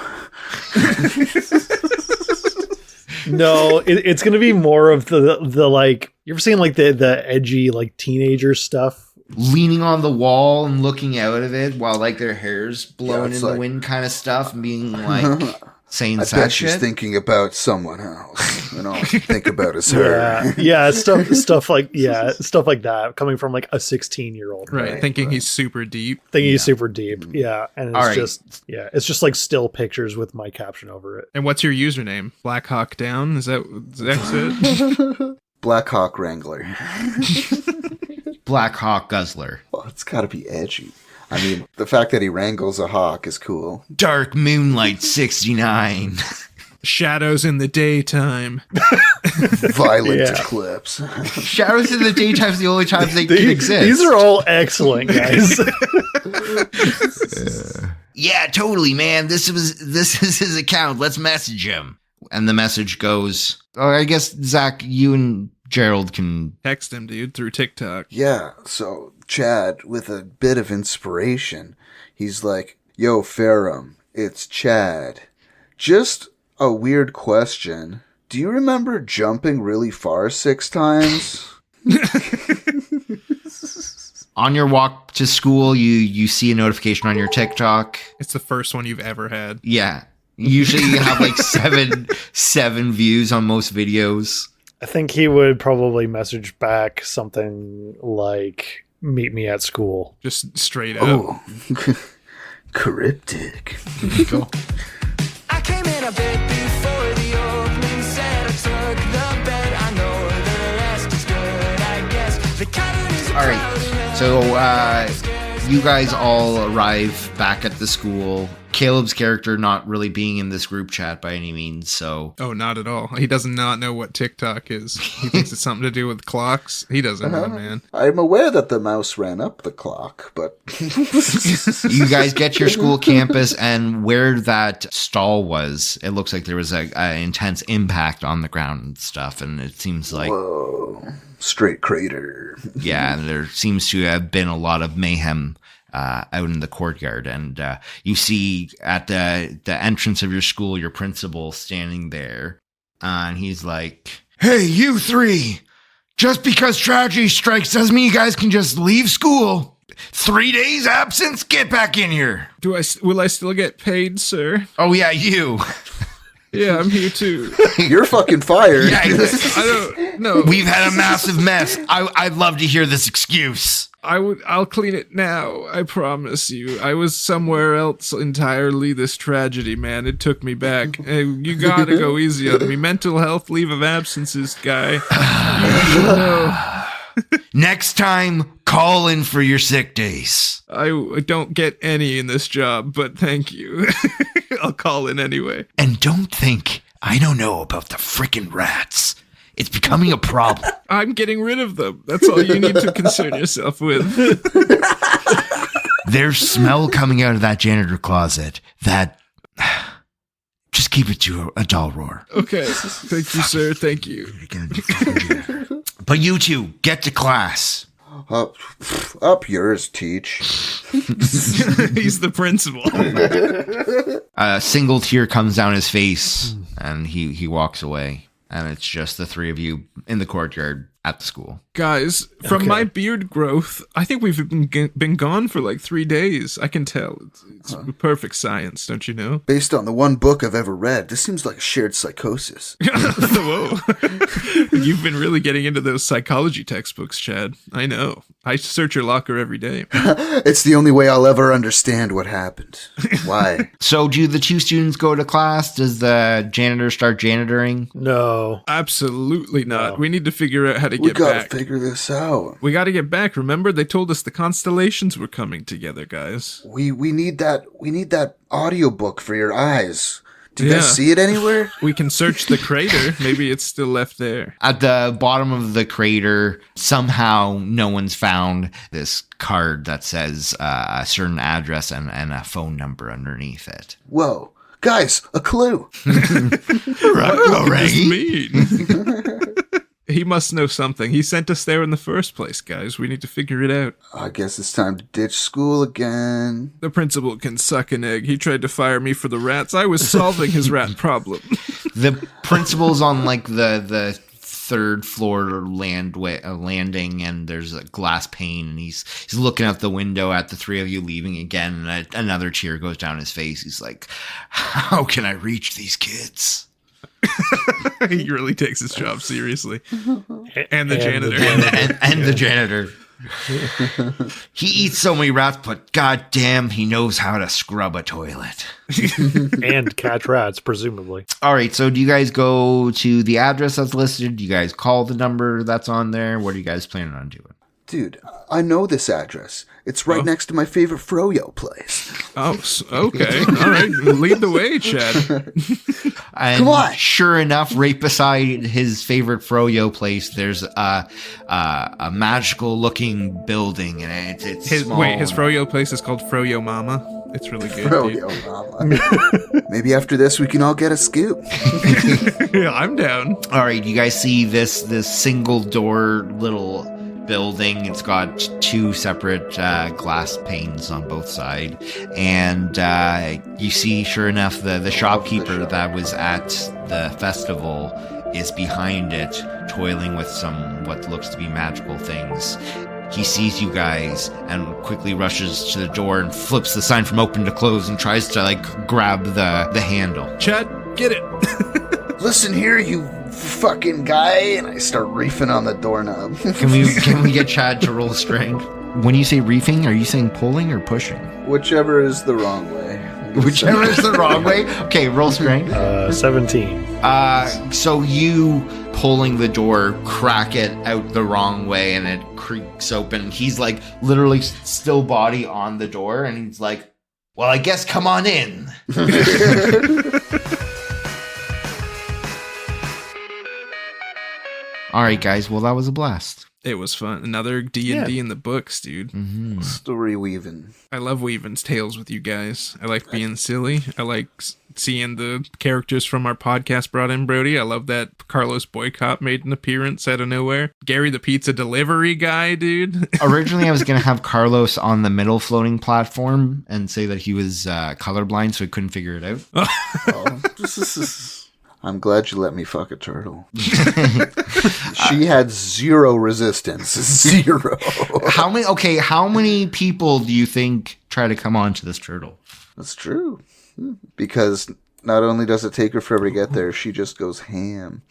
No, it's gonna be more of the you ever seen the edgy teenager stuff, leaning on the wall and looking out of it while their hair's blowing in the wind kind of stuff, and being saying I sad bet she's shit. thinking about someone else, and all I think about is her. yeah, stuff like that coming from a 16-year-old, Right, thinking he's super deep. He's super deep, and it's All it's just still pictures with my caption over it. And what's your username? Black Hawk Down? Is that it? Black Hawk Wrangler. Black Hawk Guzzler. Well, it's got to be edgy. I mean, the fact that he wrangles a hawk is cool. Dark Moonlight 69. Shadows in the daytime. Violent eclipse. Shadows in the daytime is the only times they can exist. These are all excellent, guys. Yeah, totally, man. This is his account. Let's message him. And the message goes, I guess, Zach, you and Gerald can Text him, dude, through TikTok. Yeah, so Chad, with a bit of inspiration, he's like, yo, Farum, it's Chad. Just a weird question. Do you remember jumping really far 6 times? On your walk to school, you see a notification on your TikTok. It's the first one you've ever had. Yeah. Usually you have like seven views on most videos. I think he would probably message back something like, meet me at school. Just straight up. Oh, cryptic. Cool. I came in a bit before the opening said I took the bet. I know the rest is good, I guess. The cavern is All right. So you guys all arrive back at the school. Caleb's character not really being in this group chat by any means, so... Oh, not at all. He does not know what TikTok is. He thinks it's something to do with clocks. He doesn't know, man. I'm aware that the mouse ran up the clock, but... You guys get to your school campus, and where that stall was, it looks like there was a intense impact on the ground and stuff, and it seems like... Whoa. Straight crater. Yeah, there seems to have been a lot of mayhem out in the courtyard, and you see at the entrance of your school your principal standing there, and he's like, Hey, you three! Just because tragedy strikes doesn't mean you guys can just leave school. 3 days absence? Get back in here. Will I still get paid, sir? oh yeah, you. Yeah, I'm here too. You're fucking fired. Yeah, I don't know. We've had a massive mess. I'd love to hear this excuse. I'll clean it now. I promise you. I was somewhere else entirely. This tragedy, man. It took me back. Hey, you gotta go easy on me. Mental health leave of absences, guy. You should know. Next time, call in for your sick days. I don't get any in this job, but thank you. I'll call in anyway. And don't think I don't know about the frickin' rats. It's becoming a problem. I'm getting rid of them. That's all you need to concern yourself with. There's smell coming out of that janitor closet that... Just keep it to a dull roar. Okay. Thank you, sir. Thank you. But you two, get to class. Up yours, teach. He's the principal. A single tear comes down his face, and he walks away. And it's just the three of you in the courtyard at the school. Guys, from my beard growth, I think we've been gone for like 3 days. I can tell. It's perfect science, don't you know? Based on the one book I've ever read, this seems like a shared psychosis. Whoa. You've been really getting into those psychology textbooks, Chad. I know. I search your locker every day. It's the only way I'll ever understand what happened. Why? So do the two students go to class? Does the janitor start janitoring? No. Absolutely not. No. We need to figure out how to We get gotta back. figure this out. We got to get back. Remember, they told us the constellations were coming together, guys. We need that audiobook for your eyes. Do you guys see it anywhere? We can search the crater. Maybe it's still left there. At the bottom of the crater, somehow no one's found this card that says a certain address and a phone number underneath it. Whoa. Guys, a clue. What does this mean? He must know something. He sent us there in the first place, guys. We need to figure it out. I guess it's time to ditch school again. The principal can suck an egg. He tried to fire me for the rats. I was solving his rat problem. The principal's on like the third floor landing, and there's a glass pane, and he's looking out the window at the three of you leaving again, and another tear goes down his face. He's like, How can I reach these kids? He really takes his job seriously. And the janitor. and the janitor. He eats so many rats, but goddamn, he knows how to scrub a toilet. And catch rats, presumably. All right, so do you guys go to the address that's listed? Do you guys call the number that's on there? What are you guys planning on doing? Dude, I know this address. It's right next to my favorite froyo place. Oh, okay. All right. Lead the way, Chad. And Come on. sure enough, right beside his favorite froyo place, there's a magical-looking building, and it's small. His froyo place is called Froyo Mama. It's really good. Froyo, mama. Maybe after this we can all get a scoop. Yeah, I'm down. All right, you guys see this single-door little building. It's got two separate glass panes on both sides, and you see, sure enough, the shopkeeper that was at the festival is behind it, toiling with some what looks to be magical things. he sees you guys and quickly rushes to the door and flips the sign from open to close and tries to like grab the handle. Chad, get it. Listen here, you fucking guy, and I start reefing on the doorknob. Can we get Chad to roll strength? When you say reefing, are you saying pulling or pushing? Whichever is the wrong way. Whichever is the wrong way. Okay, roll strength. 17. So you pulling the door, crack it out the wrong way, and it creaks open. He's like literally still body on the door, and he's like, "Well, I guess come on in." All right, guys. Well, that was a blast. It was fun. Another D&D in the books, dude. Mm-hmm. Story weaving. I love weaving tales with you guys. I like being silly. I like seeing the characters from our podcast brought in, Brody. I love that Carlos Boycott made an appearance out of nowhere. Gary the pizza delivery guy, dude. Originally, I was going to have Carlos on the middle floating platform and say that he was colorblind, so he couldn't figure it out. I'm glad you let me fuck a turtle. She had zero resistance. Zero. How many people do you think try to come onto this turtle? That's true. Because not only does it take her forever to get there, she just goes ham.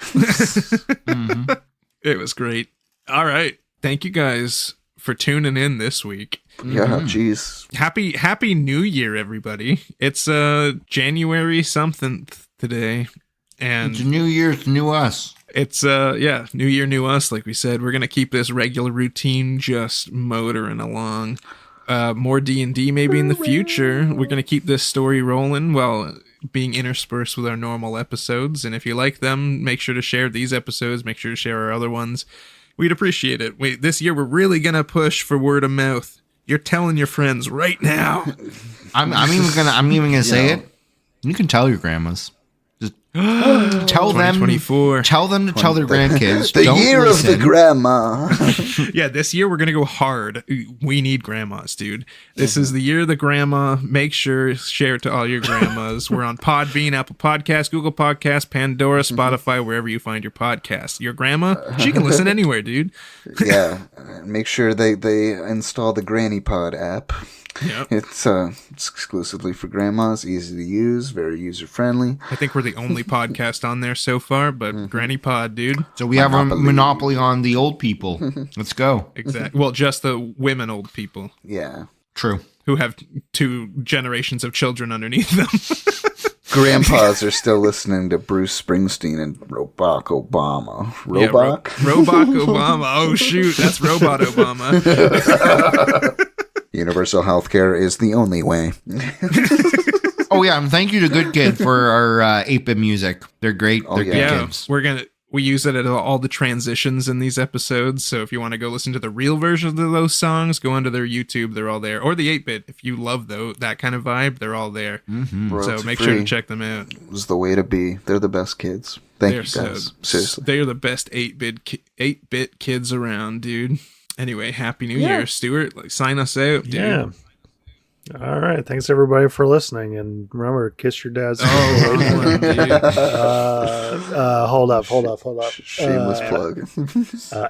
Mm-hmm. It was great. All right. Thank you guys for tuning in this week. Yeah, jeez. Happy New Year, everybody. It's January something today. And it's New Year's, new us. It's New Year, new us. Like we said, we're gonna keep this regular routine just motoring along. More D&D maybe in the future. We're gonna keep this story rolling while being interspersed with our normal episodes. And if you like them, make sure to share these episodes. Make sure to share our other ones. We'd appreciate it. This year we're really gonna push for word of mouth. You're telling your friends right now. I'm even gonna say it. You can tell your grandmas. Tell them to tell their grandkids. The year of the grandma. Yeah, this year we're gonna go hard. We need grandmas, dude. This is the year of the grandma. Make sure share it to all your grandmas. We're on Podbean, Apple Podcasts, Google Podcasts, Pandora, Spotify, wherever you find your podcast. Your grandma, she can listen anywhere, dude. Yeah, make sure they install the Granny Pod app. Yep. It's exclusively for grandmas, easy to use, very user friendly. I think we're the only podcast on there so far, but Granny Pod, dude. So we have a monopoly on the old people. Let's go. Exactly. Well, just the women old people. Yeah. True. Who have 2 generations of children underneath them. Grandpas are still listening to Bruce Springsteen and Robot Obama. Robot? Yeah, Robot Obama. Oh, shoot. That's Robot Obama. Universal healthcare is the only way. Oh yeah, and thank you to Good Kid for our 8-bit music. They're great. They're good kids. We use it at all the transitions in these episodes. So if you want to go listen to the real versions of those songs, go onto their YouTube. They're all there. Or the 8-bit. If you love that kind of vibe, they're all there. Mm-hmm. So make sure to check them out. It was the way to be. They're the best kids. Thank you guys. Seriously. They're the best 8-bit kids around, dude. Anyway, Happy New Year, Stuart. Sign us out, dude. Yeah. All right. Thanks, everybody, for listening. And remember, kiss your dad's. Hold up. Shameless plug.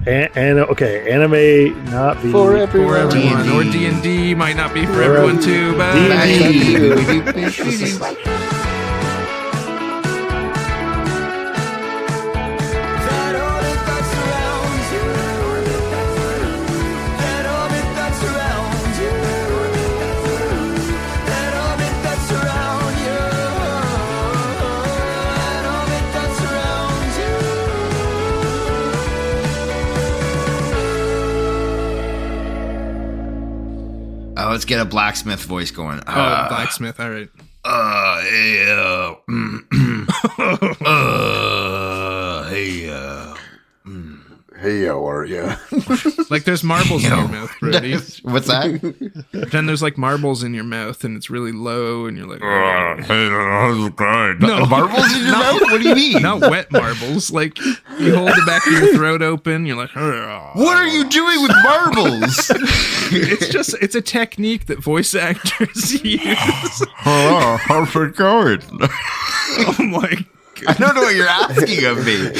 Anime not be for everyone. D&D. Or D&D might not be for everyone, too. Bye. Let's get a Blacksmith voice going. Blacksmith, all right. Hey, how are you? Like there's marbles in your mouth, Brody. What's that? Then there's like marbles in your mouth and it's really low and you're like, hey, how's it going? No, marbles in your mouth? What do you mean? Not wet marbles. Like you hold the back of your throat open. You're like, what are you doing with marbles? It's a technique that voice actors use. How's it going? Oh my God. I don't know what you're asking of me.